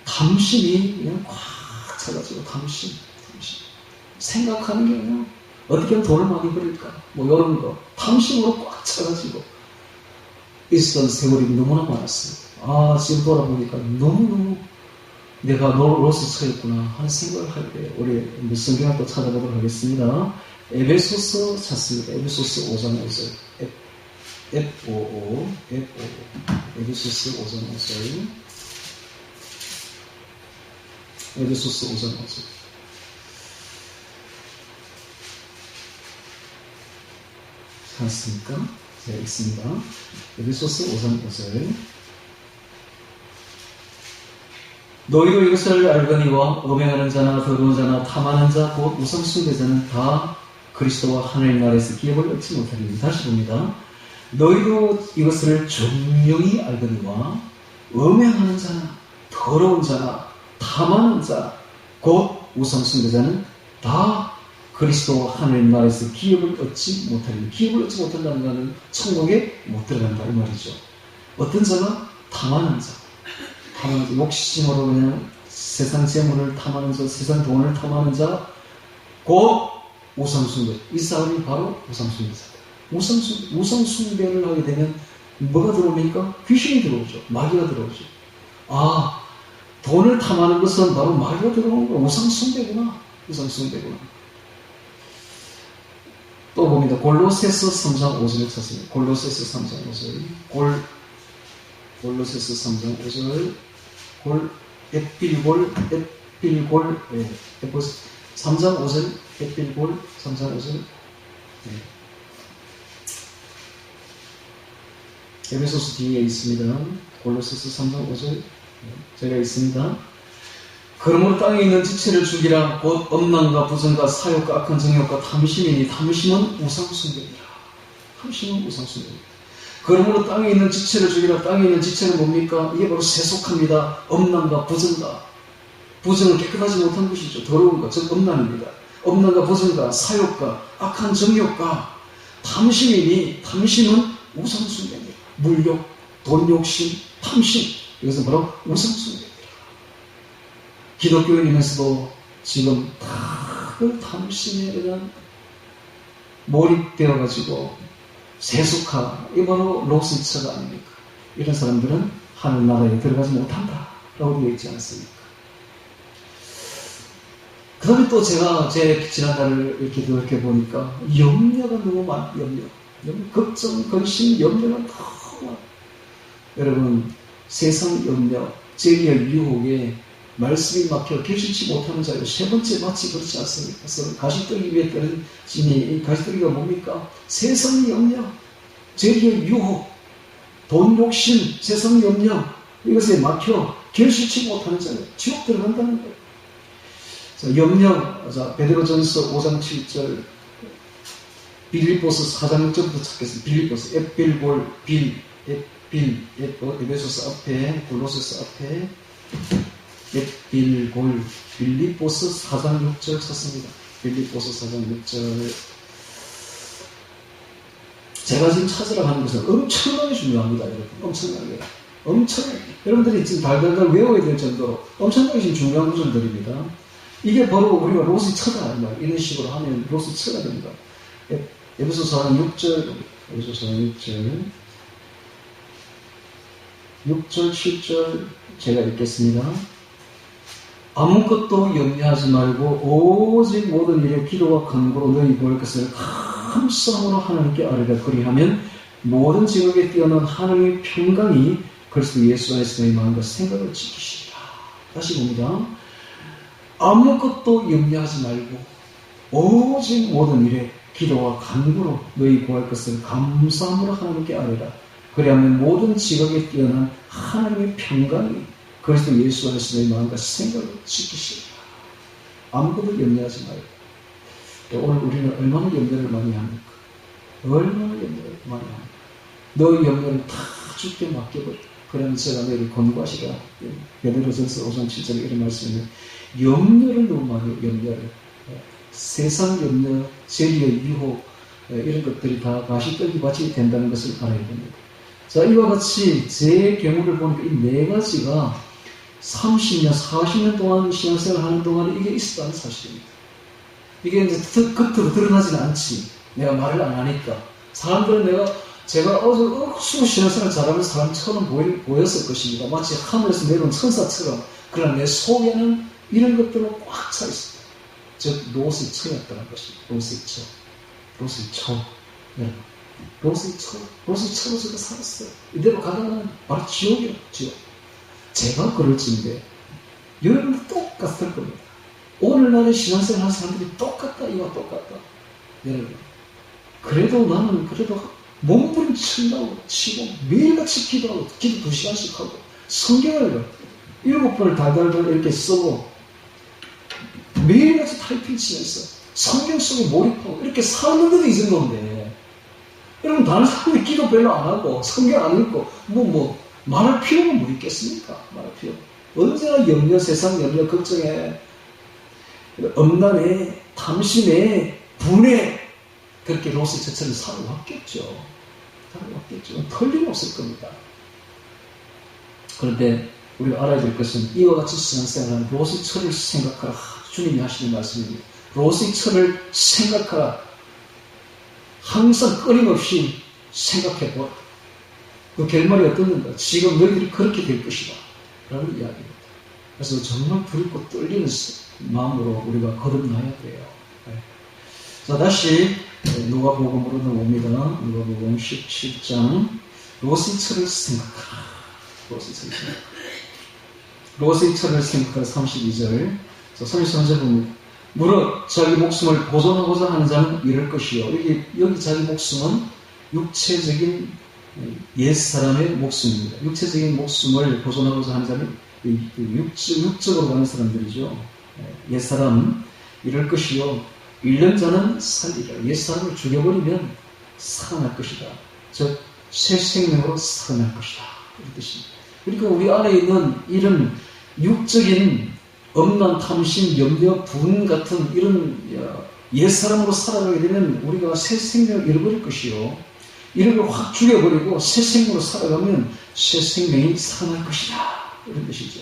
탐심이 그냥 꽉 차가지고 탐심 생각하는 게 그냥 어떻게 하면 돈을 많이 벌일까? 뭐 이런 거 탐심으로 꽉 차가지고 있었던 세월이 너무나 많았어요. 지금 돌아보니까 너무너무 내가 로스 처했구나 하는 생각을 할 때 우리 성경을 또 찾아보도록 하겠습니다. 에베소서 찾습니다. 에베소서 5장 5절 F55 에베소서 5장 5절 에베소서 5장 5절 찾습니까? 제가 읽습니다. 에베소서 5장 5절 너희도 이것을 알거니와 음행하는 자나 더러운 자나 탐하는 자 곧 우상 숭배자는 다 그리스도와 하나님 나라에서 기업을 얻지 못하리니. 다시 봅니다. 너희도 이것을 분명히 알거니와 음행하는 자나 더러운 자나 탐하는 자 곧 우상 숭배자는 다 그리스도와 하나님 나라에서 기업을 얻지 못하리니. 기업을 얻지 못한다는 것은 천국에 못 들어간다 이 말이죠. 어떤 자가 탐하는 자, 욕심으로 그냥 세상 재물을 탐하는 자, 세상 돈을 탐하는 자, 곧 우상숭배. 이 사람이 바로 우상숭배자다. 우상숭배를 하게 되면 뭐가 들어옵니까? 귀신이 들어오죠. 마귀가 들어오죠. 돈을 탐하는 것은 바로 마귀가 들어오는 거야. 우상숭배구나. 또 봅니다. 골로새서 3장 5절을 찾습니다. 골로새서 3장 5절. 골로새서 3장 5절. 에필골 3장 5절 에필골 3장 5절 에베소서 뒤에 있습니다. 골로새서 3장 5절 제가 있습니다. 그러므로 땅에 있는 지체를 죽이라. 곧 엄난과 부정과 사욕과 악한 정욕과 탐심이니 탐심은 우상숭배니라. 그러므로 땅에 있는 지체를 죽이라. 땅에 있는 지체는 뭡니까? 이게 바로 세속합니다. 엄난과 부정과. 부정은 깨끗하지 못한 것이죠. 더러운 것, 즉 엄난입니다. 엄난과 부정과 사욕과 악한 정욕과 탐심이니 탐심은 우상숭배입니다. 물욕, 돈욕심, 탐심. 이것은 바로 우상숭배입니다. 기독교인이면서도 지금 다 그 탐심에 그냥 몰입되어가지고 세속화, 이 바로 로스처가 아닙니까? 이런 사람들은 하늘나라에 들어가지 못한다 라고 되어 있지 않습니까? 그 다음에 또 제가 제 지난달을 이렇게 보니까 염려가 너무 염려, 걱정, 근심, 염려가 너무 많아요. 여러분, 세상 염려, 죄의 유혹에 말씀이 막혀 결실치 못하는 자요. 세 번째 마치 그렇지 않습니까? 그래서 가시떨기 위에 떨어진 진이, 이 가시떨기가 뭡니까? 세상 염려, 죄의 유혹, 돈 욕심, 세상 염려, 이것에 막혀 결실치 못하는 자요. 지옥 들어간다는 거예요. 자, 염려, 자, 베드로전서 5장 7절, 빌립보서 4장 6절부터 찾겠습니다. 빌립보서, 에필골, 에베소서 앞에, 골로새서 앞에, 에필골, 빌립보서 4장 6절 찾습니다. 빌립보서 4장 6절. 제가 지금 찾으라고 하는 것은 엄청나게 중요합니다, 여러분. 엄청나게. 여러분들이 지금 달달달 외워야 될 정도로 엄청나게 지금 중요한 구절들입니다. 이게 바로 우리가 로스처다, 이런 식으로 하면 로스처가 됩니다. 에베소서 4장 6절, 에베소서 4장 6절, 6절, 7절 제가 읽겠습니다. 아무것도 염려하지 말고 오직 모든 일에 기도와 간구로 너희 구할 것을 감사함으로 하나님께 아뢰라. 그리하면 모든 지극에 뛰어난 하나님의 평강이 그리스도 예수 안에서 너희 마음과 생각을 지키시리라. 다시 봅니다. 아무것도 염려하지 말고 오직 모든 일에 기도와 간구로 너희 구할 것을 감사함으로 하나님께 아뢰라. 그리하면 모든 지각에 뛰어난 하나님의 평강이 그리스도 예수 안에서 너희 마음과 생각을 지키시리라. 아무것도 염려하지 말고. 오늘 우리는 얼마나 염려를 많이 합니까? 얼마나 염려를 많이 합니까? 너의 염려를 다 주께 맡겨버려. 그러면 제가 너희를 권고하시라. 베드로전서 5장 7절에 이런 말씀이 염려를 너무 많이 염려를. 세상 염려, 재리의 유혹, 이런 것들이 다 가시떨기 밭이 된다는 것을 알아야 됩니다. 자, 이와 같이 제 경우를 보니까 이 네 가지가 30년, 40년 동안 신앙생활 하는 동안에 이게 있었다는 사실입니다. 이게 이제 겉으로 드러나지는 않지. 내가 말을 안 하니까. 사람들은 제가 수고 신앙생활 잘하는 사람처럼 보였을 것입니다. 마치 하늘에서 내려온 천사처럼. 그러나 내 속에는 이런 것들로 꽉 차 있습니다. 즉, 로스처였다는 것입니다. 로스처. 네. 로스처로 제가 살았어요. 이대로 가다가는 바로 지옥이에요, 지옥. 제가 그럴지인데, 여러분도 똑같을 겁니다. 오늘날의 신앙생활 하는 사람들이 이와 똑같다. 여러분. 그래도 나는 몸부림친다고 치고, 매일같이 기도 2시간씩 하고, 성경을 7번을 달달달 이렇게 쓰고, 매일같이 타이핑 치면서, 성경 속에 몰입하고, 이렇게 사는데도 이 정도인데, 여러분, 다른 사람이 기도 별로 안 하고, 성경 안 읽고, 말할 필요가 뭐 있겠습니까? 말할 필요. 언제나 염려, 세상 염려, 걱정에, 엄난에, 탐심에, 분에, 그렇게 로스처처럼 살아왔겠죠. 틀림없을 겁니다. 그런데 우리가 알아야 될 것은 이와 같이 신앙생활하는 로스처를 생각하라. 주님이 하시는 말씀입니다. 로스처를 생각하라. 항상 끊임없이 생각해보라. 그 결말이 어떻는가? 지금 너희들이 그렇게 될 것이다. 라는 이야기입니다. 그래서 정말 두렵고 떨리는 마음으로 우리가 거듭나야 돼요. 네. 자, 다시 누가복음으로 넘어옵니다. 누가복음 17장. 로스처를 생각하라. 로스처를 생각하라. 32절. 33절 봅니다. 무릇 자기 목숨을 보존하고자 하는 자는 이럴 것이요. 여기 자기 목숨은 육체적인 옛사람의 목숨입니다. 육체적인 목숨을 보존하고자 하는 자는 육적으로 가는 사람들이죠. 옛사람 이럴 것이요. 잃는 자는 살리라. 옛사람을 죽여버리면 살아날 것이다. 즉 새 생명으로 살아날 것이다. 이런 뜻입니다. 그러니까 우리 안에 있는 이런 육적인 엄난, 탐심, 염려, 분 같은 이런 옛사람으로 살아가게 되면 우리가 새 생명을 잃어버릴 것이요. 이런 걸 확 죽여버리고 새 생명으로 살아가면 새 생명이 살아날 것이다. 이런 뜻이죠.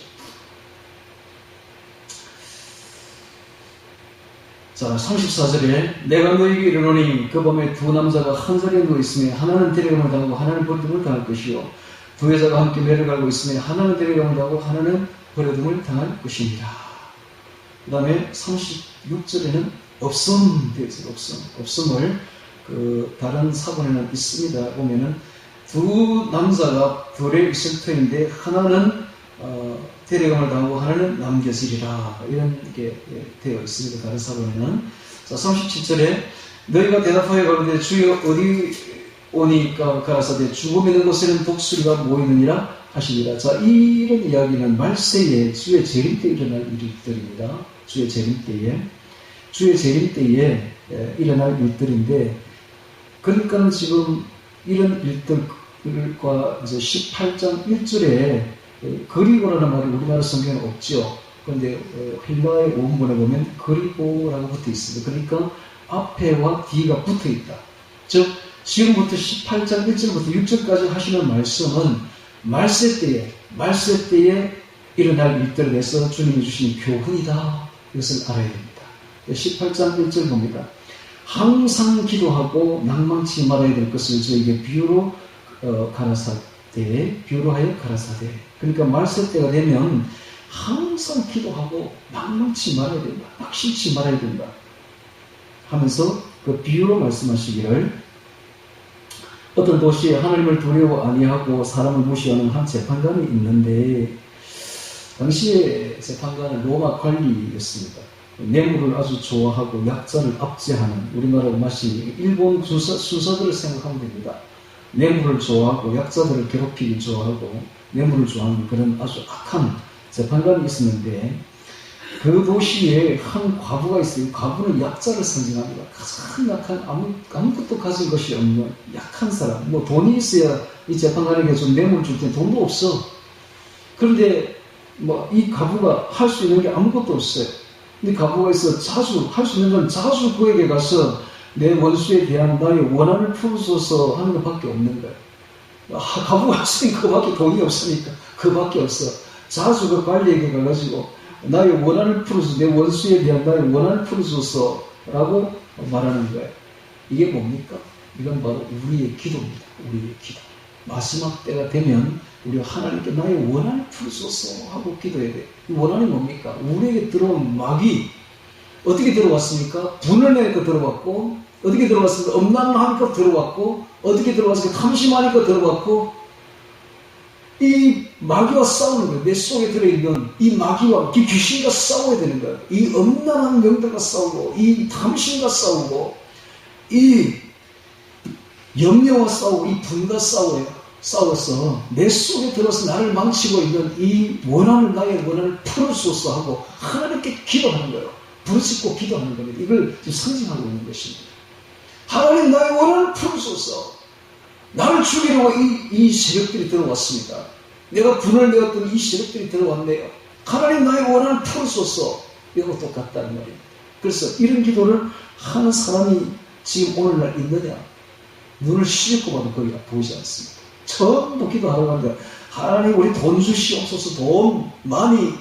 자, 34절에 내가 너에게 이르노니 그 밤에 두 남자가 한 자리에 누워있으며 하나는 데려감을 당하고 하나는 버려둠을 당할 것이요 두 여자가 함께 매를 갈고 있으며 하나는 데려감을 당하고 하나는 버려둠을 당할 것입니다. 그 다음에 36절에는 없음 되어 있어요. 없음을 다른 사본에는 있습니다. 보면은 두 남자가 둘에 있을 터인데 하나는 데려감을 당하고 하나는 남겨지리라 이런 게 되어 있습니다. 다른 사본에는. 자, 37절에 너희가 대답하여 가로되 주여 어디 오니까 가라사대 죽음 있는 곳에는 독수리가 모이느니라 하시니라. 자, 이런 이야기는 말세에 주의 재림 때 일어날 일들입니다. 주의 재림 때에 일어날 일들인데, 그러니까 지금 이런 일들과 이제 18장 1절에 그리고라는 말이 우리나라 성경에 없죠. 그런데 헬라의 원문에 보면 그리고라고 붙어 있습니다. 그러니까 앞에와 뒤가 붙어 있다. 즉 지금부터 18장 1절부터 6절까지 하시는 말씀은 말세 때에 일어날 일들에 대해서 주님이 주신 교훈이다. 이것을 알아야 됩니다. 18장 1절 봅니다. 항상 기도하고 낭망치 말아야 될 것을 저에게 비유로 하여 가라사대. 그러니까 말세 때가 되면 항상 기도하고 낭망치 말아야 된다. 낙심치 말아야 된다. 하면서 그 비유로 말씀하시기를, 어떤 도시에 하나님을 두려워 아니하고 사람을 무시하는 한 재판관이 있는데, 당시에 재판관은 로마 관리였습니다. 뇌물을 아주 좋아하고 약자를 압제하는, 우리나라 맛이 일본 순서들을 생각하면 됩니다. 뇌물을 좋아하고 약자들을 괴롭히기 좋아하고 뇌물을 좋아하는 그런 아주 악한 재판관이 있었는데, 그 도시에 한 과부가 있어요. 과부는 약자를 상징합니다. 가장 약한, 아무것도 가진 것이 없는 약한 사람. 뭐 돈이 있어야 이 재판관에게 좀 뇌물을 줄 때 돈도 없어. 그런데 뭐 이 과부가 할 수 있는 게 아무것도 없어요. 근데 과부가 있어 자주 할 수 있는 건 자주 그에게 가서 내 원수에 대한 나의 원한을 풀어줘서 하는 것밖에 없는 거예요. 과부가 할 수 있는 그밖에 돈이 없으니까 그밖에 없어. 자주 그 관리에게 가가지고 나의 원한을 풀어서, 내 원수에 대한 나의 원한을 풀어줘서 라고 말하는 거예요. 이게 뭡니까? 이건 바로 우리의 기도입니다. 우리의 기도. 마지막 때가 되면 우리가 하나님께 나의 원한을 풀어줘서 하고 기도해야 돼요. 이 원한이 뭡니까? 우리에게 들어온 마귀. 어떻게 들어왔습니까? 분을 내니까 들어왔고, 어떻게 들어왔습니까? 엄난하니까 들어왔고, 어떻게 들어왔습니까? 탐심하니까 들어왔고, 이 마귀와 싸우는 거예요. 내 속에 들어있는 이 마귀와, 이 귀신과 싸워야 되는 거예요. 이 엄난한 영들과 싸우고, 이 탐심과 싸우고, 이 염려와 싸우고, 이 분과 싸워서 내 속에 들어서 나를 망치고 있는 이 원한을, 나의 원한을 풀어주소서 하고 하나님께 기도하는 거예요. 부르짖고 기도하는 겁니다. 이걸 지금 상징하고 있는 것입니다. 하나님, 나의 원한을 풀어주소서. 나를 죽이려고 이 세력들이 들어왔습니다. 내가 분을 내었던 이 세력들이 들어왔네요. 하나님, 나의 원한을 풀어주소서. 이거 똑같다는 말입니다. 그래서 이런 기도를 하는 사람이 지금 오늘날 있느냐? 눈을 씻고 봐도 거기가 보이지 않습니다. 전부 기도하러 가는데, 하나님 우리 돈 주시옵소서. 돈 많이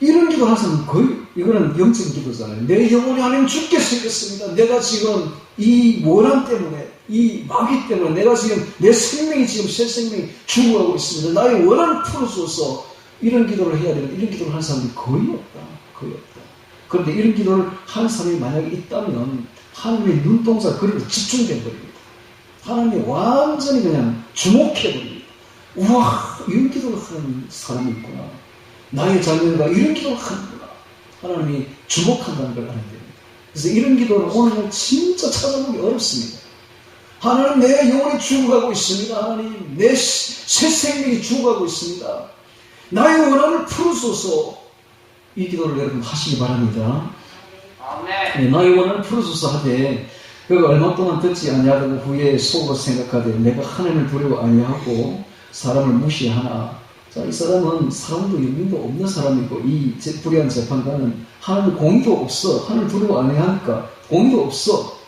이런 기도 하는 사람은 거의, 이거는 영적인 기도잖아요. 내 영혼이 하나님 죽게 생겼습니다. 내가 지금 이 원한 때문에, 이 마귀 때문에 내가 지금, 내 생명이 지금 새 생명이 죽어가고 있습니다. 나의 원한을 풀어줘서 이런 기도를 해야 되는데, 이런 기도를 하는 사람이 거의 없다. 그런데 이런 기도를 하는 사람이 만약에 있다면 하나님의 눈동자 그림에 집중돼 버립니다. 하나님이 완전히 그냥 주목해 버립니다. 우와, 이런 기도를 하는 사람이 있구나. 나의 자녀가 이런 기도를 하는구나. 하나님이 주목한다는 걸 알아야 됩니다. 그래서 이런 기도는 오늘 진짜 찾아보기 어렵습니다. 하나님, 내 영혼이 죽어가고 있습니다. 하나님, 내 새 생명이 죽어가고 있습니다. 나의 원한을 풀어줘서, 이 기도를 여러분 하시기 바랍니다. 네, 나의 원한을 풀어줘서 하되, 그 얼마 동안 듣지 아니하고 후에 속으로 생각하되 내가 하나님을 두려워 아니하고 사람을 무시하나. 자, 이 사람은 사람도 영민도 없는 사람이고 이 불의한 재판관은 하나님 공의도 없어. 하나님을 두려워 아니하니까 공의도 없어.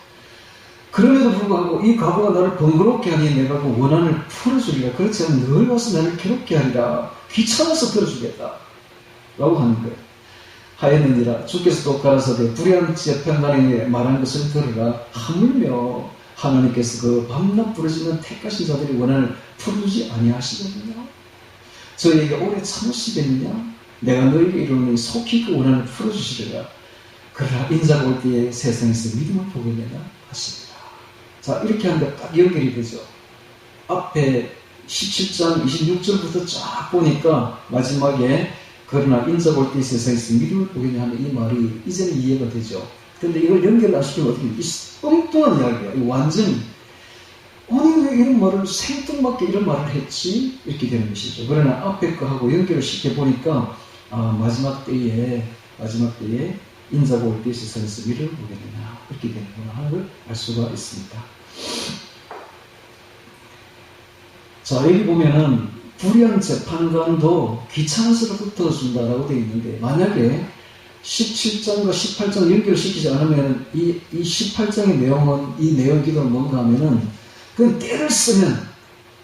그럼에도 불구하고 이 과부가 나를 번거롭게 하니 내가 그 원한을 풀어주리라. 그렇지 않으면 늘 와서 나를 괴롭게 하리라. 귀찮아서 들어주겠다 라고 하는 거예요. 하였느니라. 주께서 또 가라사대 불의한 재판관에게 말한 것을 들으라. 하물며 하나님께서 그 밤낮 부르짖는 택하신 자들의 원한을 풀어주지 아니하시겠느냐. 저희에게 오래 참으시겠느냐. 내가 너에게 이르노니 속히 그 원한을 풀어주시리라. 그러나 인자가 올 때에 세상에서 믿음을 보겠느냐 하십니다. 자, 이렇게 하는데 딱 연결이 되죠. 앞에 17장 26절부터 쫙 보니까 마지막에 그러나 인자가 올 때에 세상에서 믿음을 보겠냐 하는 이 말이 이제는 이해가 되죠. 그런데 이걸 연결 안 시키면 어떻게 이 엉뚱한 이야기야. 이 완전히 아니 왜 이런 말을 생뚱맞게 이런 말을 했지? 이렇게 되는 것이죠. 그러나 앞에 거하고 연결을 시켜보니까 마지막 때에 인자가 올 때 세상에서 미래를 보겠느냐 이렇게 되는구나 하는 걸 알 수가 있습니다. 자, 여기 보면은 불의한 재판관도 귀찮아서 붙어준다라고 되어 있는데 만약에 17장과 18장 연결시키지 않으면 이 18장의 내용은 이 내용 기도는 뭔가 하면은 그냥 때를 쓰면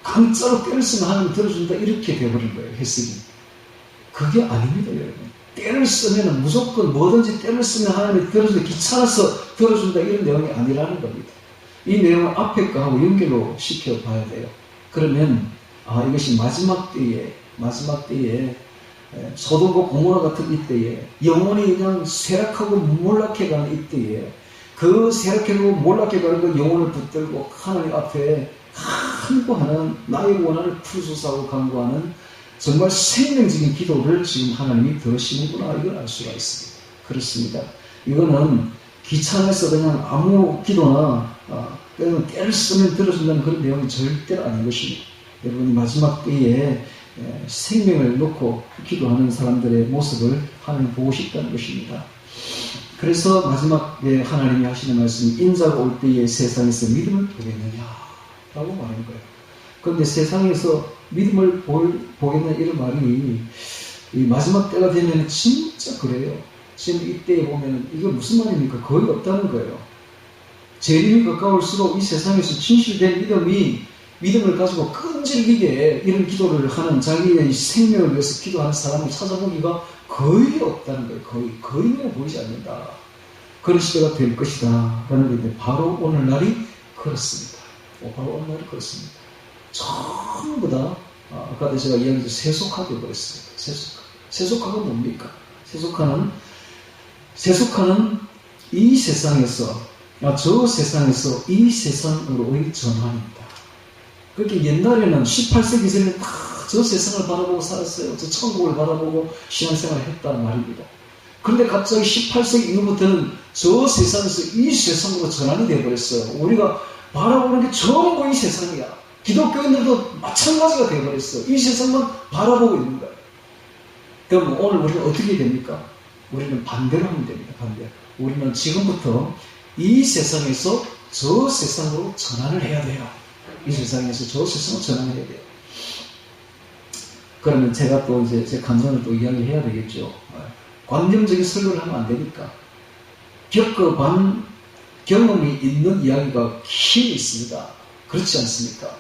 강짜로 때를 쓰면 하나님 들어준다 이렇게 되어버린 거예요. 해석이. 그게 아닙니다, 여러분. 때를 쓰면 무조건 뭐든지 때를 쓰면 하나님이 들어준다, 귀찮아서 들어준다 이런 내용이 아니라는 겁니다. 이 내용을 앞에 거하고 연결로 시켜봐야 돼요. 그러면 이것이 마지막 때에 소돔과 고모라 같은 이때에 영혼이 그냥 쇠락하고 몰락해가는 이때에 그 쇠락해가고 몰락해가는 그 영혼을 붙들고 하나님 앞에 간구하는 나의 원한을 풀어주사고 간구하는 정말 생명적인 기도를 지금 하나님이 들으시는구나 이걸 알 수가 있습니다. 그렇습니다. 이거는 귀찮아서 그냥 아무 기도나 그냥 때를 쓰면 들어준다는 그런 내용이 절대로 아닌 것입니다. 여러분이 마지막 때에 생명을 놓고 기도하는 사람들의 모습을 하나님 보고 싶다는 것입니다. 그래서 마지막에 하나님이 하시는 말씀이 인자가 올 때에 세상에서 믿음을 보겠느냐 라고 말하는 거예요. 그런데 세상에서 믿음을 보겠느냐 이런 말이 이 마지막 때가 되면 진짜 그래요. 지금 이때에 보면 이게 무슨 말입니까? 거의 없다는 거예요. 재림이 가까울수록 이 세상에서 진실된 믿음을 가지고 끈질기게 이런 기도를 하는 자기의 생명을 위해서 기도하는 사람을 찾아보기가 거의 없다는 거예요. 거의 보이지 않는다. 그런 시대가 될 것이다. 라는 건데 바로 오늘날이 그렇습니다. 바로 오늘날이 그렇습니다. 전부 다 아까도 제가 이야기했죠. 세속화되어 버렸습니다. 세속화가 뭡니까? 세속화는 이 세상에서 저 세상에서 이 세상으로의 전환입니다. 그렇게 옛날에는 18세기 전에 다 저 세상을 바라보고 살았어요. 저 천국을 바라보고 신앙생활을 했단 말입니다. 그런데 갑자기 18세기 이후부터는 저 세상에서 이 세상으로 전환이 되어버렸어요. 우리가 바라보는 게 전부 이 세상이야. 기독교인들도 마찬가지가 되어버렸어요. 이 세상만 바라보고 있는 거예요. 그럼 오늘 우리는 어떻게 됩니까? 우리는 반대로 하면 됩니다. 반대로. 우리는 지금부터 이 세상에서 저 세상으로 전환을 해야 돼요. 이 세상에서 저 세상으로 전환을 해야 돼요. 그러면 제가 또 이제 제 감정을 또 이야기해야 되겠죠. 관념적인 설교를 하면 안 되니까. 겪어본 경험이 있는 이야기가 힘이 있습니다. 그렇지 않습니까?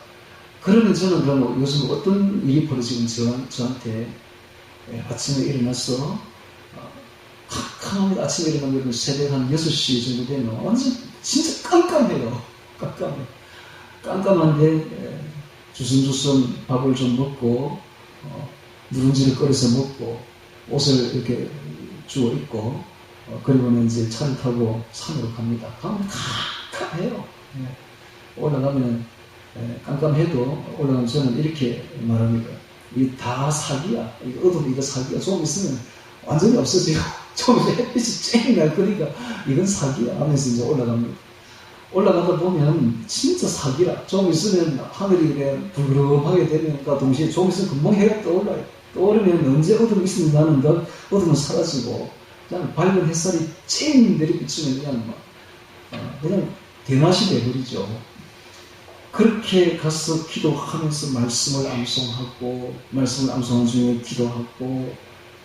그러면 저는 그럼 요즘 어떤 일이 벌어지면 저한테 아침에 일어나서 캄캄합니다. 아침에 일어나면 새벽 한 6시 정도 되면 완전 진짜 깜깜해요. 깜깜한데 주섬주섬 밥을 좀 먹고 누룽지를 끓여서 먹고 옷을 이렇게 주워 입고 그리고는 이제 차를 타고 산으로 갑니다. 가면 깜깜해요. 올라가면 깜깜해도 올라가면 저는 이렇게 말합니다. 이게 다 사기야. 어둠 이거 사기야. 좀 있으면 완전히 없어지고 좀 햇빛이 쨍 날 거니까 이건 사기야 하면서 이제 올라갑니다. 올라가다 보면 진짜 사기라. 좀 있으면 하늘이 그냥 부르름하게 되면과 동시에 좀 있으면 금방 해가 떠올라요. 떠오르면 언제 어둠이 있으면 나는 더 어둠은 사라지고 그냥 밝은 햇살이 쨍 내리비치면 그냥 대낮이 되버리죠. 그렇게 가서 기도하면서 말씀을 암송하고, 말씀을 암송한 중에 기도하고,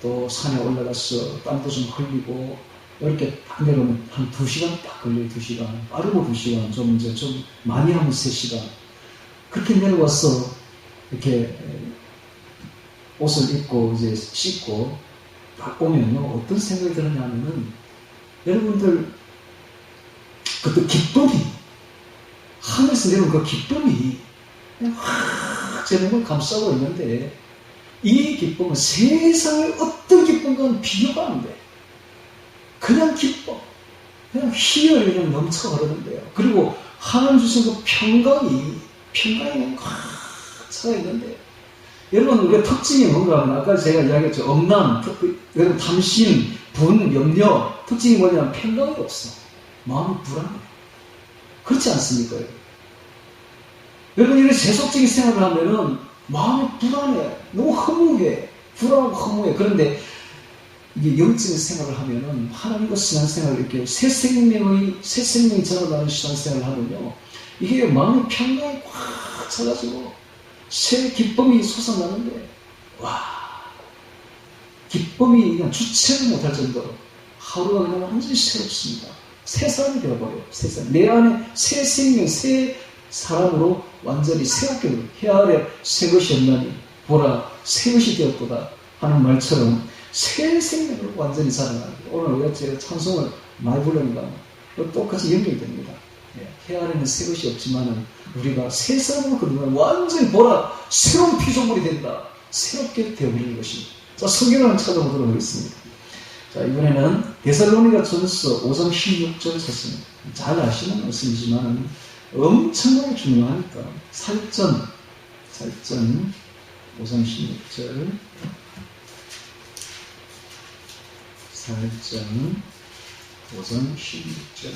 또 산에 올라가서 땀도 좀 흘리고, 이렇게 딱 내려오면 한 2시간 딱 걸려요. 2시간. 빠르고 2시간. 좀 많이 하면 3시간. 그렇게 내려와서 이렇게 옷을 입고 이제 씻고 딱 오면요. 어떤 생각이 드느냐 하면은, 여러분들, 그때 기쁨이, 하늘에서 내려온 그 기쁨이 그냥 확 제 몸을 감싸고 있는데, 이 기쁨은 세상의 어떤 기쁨과는 비교가 안 돼. 그냥 기뻐. 그냥 희열이 그냥 넘쳐 흐르는데요. 그리고 하나님 주신 그 평강이 그냥 확 차있는데, 여러분, 우리가 특징이 뭔가 하면, 아까 제가 이야기했죠. 엄난, 여러분, 탐심, 분, 염려, 특징이 뭐냐면 평강이 없어. 마음이 불안해. 그렇지 않습니까? 여러분, 이런 세속적인 생활을 하면은 마음이 불안해. 너무 허무해. 불안하고 허무해. 그런데 이게 영적인 생활을 하면은, 하나님과 신앙생활을 이렇게 새 생명이 전환하는 신앙생활을 하면요, 이게 마음의 평강이 꽉 차가지고 새 기쁨이 솟아나는데, 와, 기쁨이 그냥 주체를 못할 정도로 하루가 그냥 완전히 새롭습니다. 새 사람이 되어버려요. 새 사람. 내 안에 새 생명, 새 사람으로 완전히 새롭게 되어요. 해 아래 새 것이 없나니 보라 새 것이 되었도다 하는 말처럼 새 생명으로 완전히 살아납니다. 오늘 우리가 제가 찬송을 많이 부르니까 똑같이 연결됩니다. 해 아래는 새 것이 없지만은 우리가 새 사람으로 그러면 완전히 보라 새로운 피조물이 된다. 새롭게 되어버리는 것입니다. 자, 성경을 찾아보도록 하겠습니다. 자, 이번에는 데살로니가 전서 5장 16절 찾습니다. 잘 아시는 말씀이지만 엄청나게 중요하니까. 살전 5장 16절. 살전 5장 16절.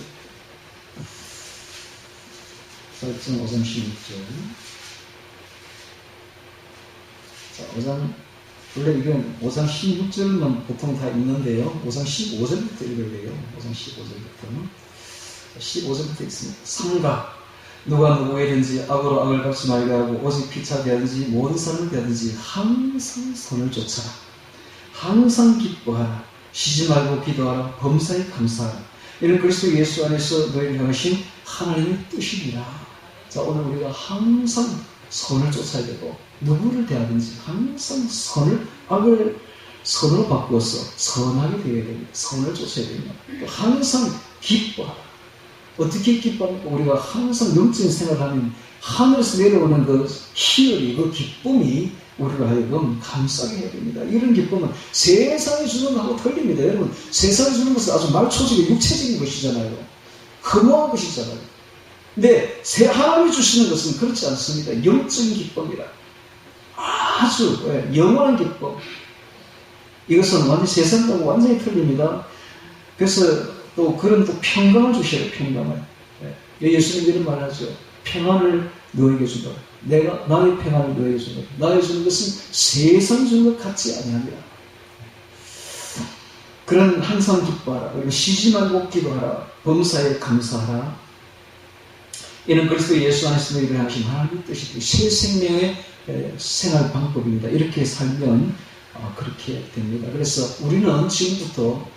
살전 5장 16절. 자, 5장, 원래 이건 5장 16절만 보통 다 읽는데요. 5장 15절부터 읽어야 돼요. 5장 15절부터. 15절부터 읽습니다. 삼가. 누가 누구에든지 악으로 악을 갚지 말게 하고 오직 피차 되든지 모든 사람을 되든지 항상 선을 쫓아라. 항상 기뻐하라. 쉬지 말고 기도하라. 범사에 감사하라. 이는 그리스도 예수 안에서 너희를 향하신 하나님의 뜻이니라. 자, 오늘 우리가 항상 선을 쫓아야 되고, 누구를 대하든지 항상 악을 선으로 바꾸어서 선하게 되어야 됩니다. 선을 쫓아야 됩니다. 항상 기뻐하라. 어떻게 기뻐합니까? 우리가 항상 영적인 생활을 하면 하늘에서 내려오는 그 희열이, 그 기쁨이 우리가 하여금 감싸게 해야 됩니다. 이런 기쁨은 세상이 주는 것하고 틀립니다. 여러분, 세상이 주는 것은 아주 말초적인 육체적인 것이잖아요. 허무한 것이잖아요. 근데 하나님이 주시는 것은 그렇지 않습니다. 영적인 기쁨이라. 아주 영원한 기쁨. 이것은 완전히 세상과는 완전히 틀립니다. 그래서 또 그런 또 평강을 주셔요. 평강을. 예수님 이런 말 하죠. 평안을 너에게 주다. 내가 나의 평안을 너에게 주다. 나에게 주는 것은 세상 주는 것 같지 아니하니라. 그런 항상 기뻐하라. 그리고 쉬지 말고 기도하라. 범사에 감사하라. 이는 그리스도 예수 안에서 너희를 향하신 하나님의 뜻이고 새 생명의 생활 방법입니다. 이렇게 살면 그렇게 됩니다. 그래서 우리는 지금부터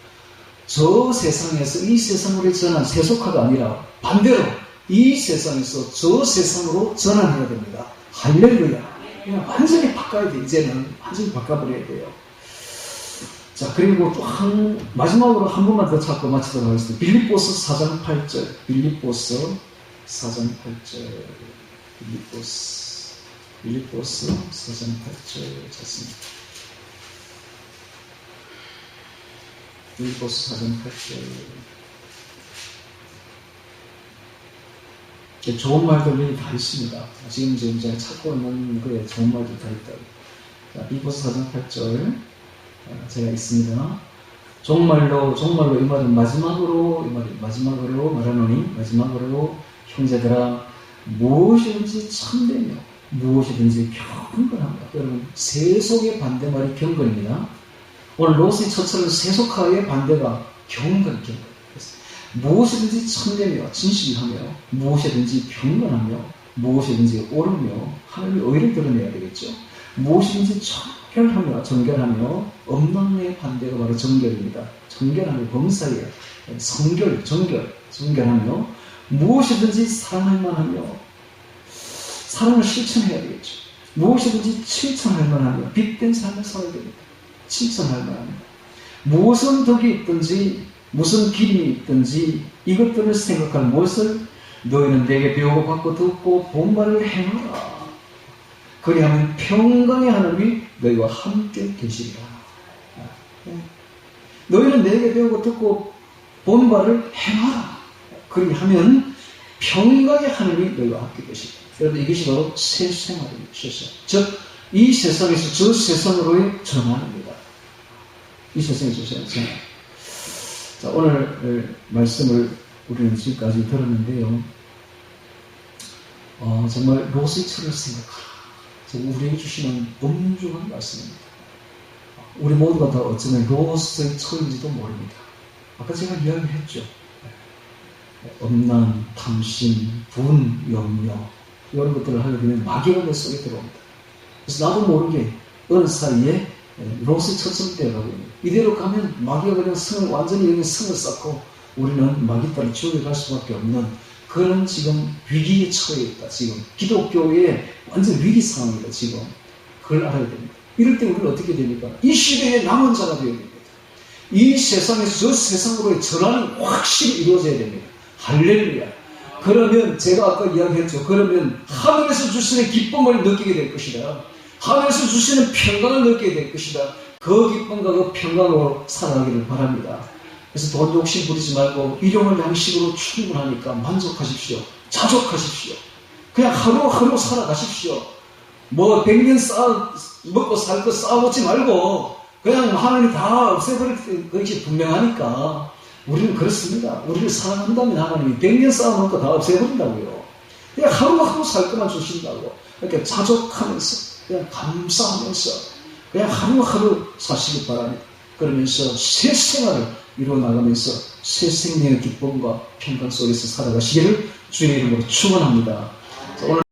저 세상에서 이 세상으로 전환, 세속화가 아니라 반대로 이 세상에서 저 세상으로 전환해야 됩니다. 할렐루야. 그냥 완전히 바꿔야 돼. 이제는 완전히 바꿔버려야 돼요. 자, 그리고 또 마지막으로 한 번만 더 찾고 마치도록 하겠습니다. 빌립보서 4장 8절. 빌립보서 4장 8절. 빌립보서 4장 8절 찾습니다. 빌립보서 4장 8절. 좋은 말들이 다 있습니다. 지금 제가 찾고 있는 그에 좋은 말들이 다 있다고. 자, 빌립보서 4장 8절. 제가 있습니다. 정말로 이 말은 마지막으로 말하노니, 마지막으로 형제들아, 무엇이든지 참되며 무엇이든지 경건합니다. 여러분, 세속의 반대말이 경건입니다. 오늘 로스의 첫처럼 세속화의 반대가 경건. 무엇이든지 청렴이와 진실하며 무엇이든지 평안하며 무엇이든지 옳으며 하나님의 의를 드러내야 되겠죠. 무엇이든지 정결하며 엄랑의 반대가 바로 정결입니다. 정결하며 범사에 정결하며 무엇이든지 사랑할 만하며 사랑을 실천해야 되겠죠. 무엇이든지 칭찬할 만하며 빛된 삶을 살아야 됩니다. 칭찬할 만하며 무엇은 덕이 있든지 무슨 기림이 있든지 이것들을 생각할 무엇을 너희는 내게 배우고 받고 듣고 본 말을 행하라. 그리하면 평강의 하나님이 너희와 함께 계시리라. 너희는 내게 배우고 듣고 본 바를 행하라. 그리하면 평강의 하나님이 너희와 함께 계시리라. 여러분 이것이 바로 새 생활입니다. 즉 이 세상에서 저 세상으로의 전환입니다. 이 세상에서 저 세상. 자, 오늘 말씀을 우리는 지금까지 들었는데요. 정말 롯의 철을 생각하라. 우리에게 주시는 엄중한 말씀입니다. 우리 모두가 다 어쩌면 롯의 철인지도 모릅니다. 아까 제가 이야기를 했죠. 엄난, 탐심, 분, 염려 이런 것들을 하게 되면 마귀가 내 속에 들어옵니다. 그래서 나도 모르게 어느 사이에 롯의 처처럼 되어가고 있는 이대로 가면 마귀가 그냥 완전히 여기 성을 쌓고 우리는 마귀 따라 지옥에 갈 수밖에 없는 그런 지금 위기에 처해 있다. 지금 기독교의 완전 위기 상황이다. 지금 그걸 알아야 됩니다. 이럴 때 우리는 어떻게 됩니까? 이 시대의 남은 자가 되어야 됩니다. 이 세상에서 저 세상으로의 전환이 확실히 이루어져야 됩니다. 할렐루야. 그러면 제가 아까 이야기했죠. 그러면 하늘에서 주시는 기쁨을 느끼게 될 것이다. 하늘에서 주시는 평강을 느끼게 될 것이다. 그 기쁨과 그 평강으로 살아가기를 바랍니다. 그래서 돈 욕심 부리지 말고 일용할 양식으로 충분하니까 만족하십시오. 자족하십시오. 그냥 하루하루 살아가십시오. 뭐 100년 먹고 살 거 쌓아놓지 말고 그냥 하나님이 다 없애버릴 것이 분명하니까 우리는 그렇습니다. 우리를 사랑한다면 하나님이 100년 쌓아놓은 거 다 없애버린다고요. 그냥 하루하루 살 것만 주신다고. 이렇게 자족하면서 그냥 감사하면서 그냥 하루하루 사시기 바랍니다. 그러면서 새 생활을 이루어 나가면서 새 생명의 기쁨과 평강 속에서 살아가시기를 주의 이름으로 축원합니다. 오늘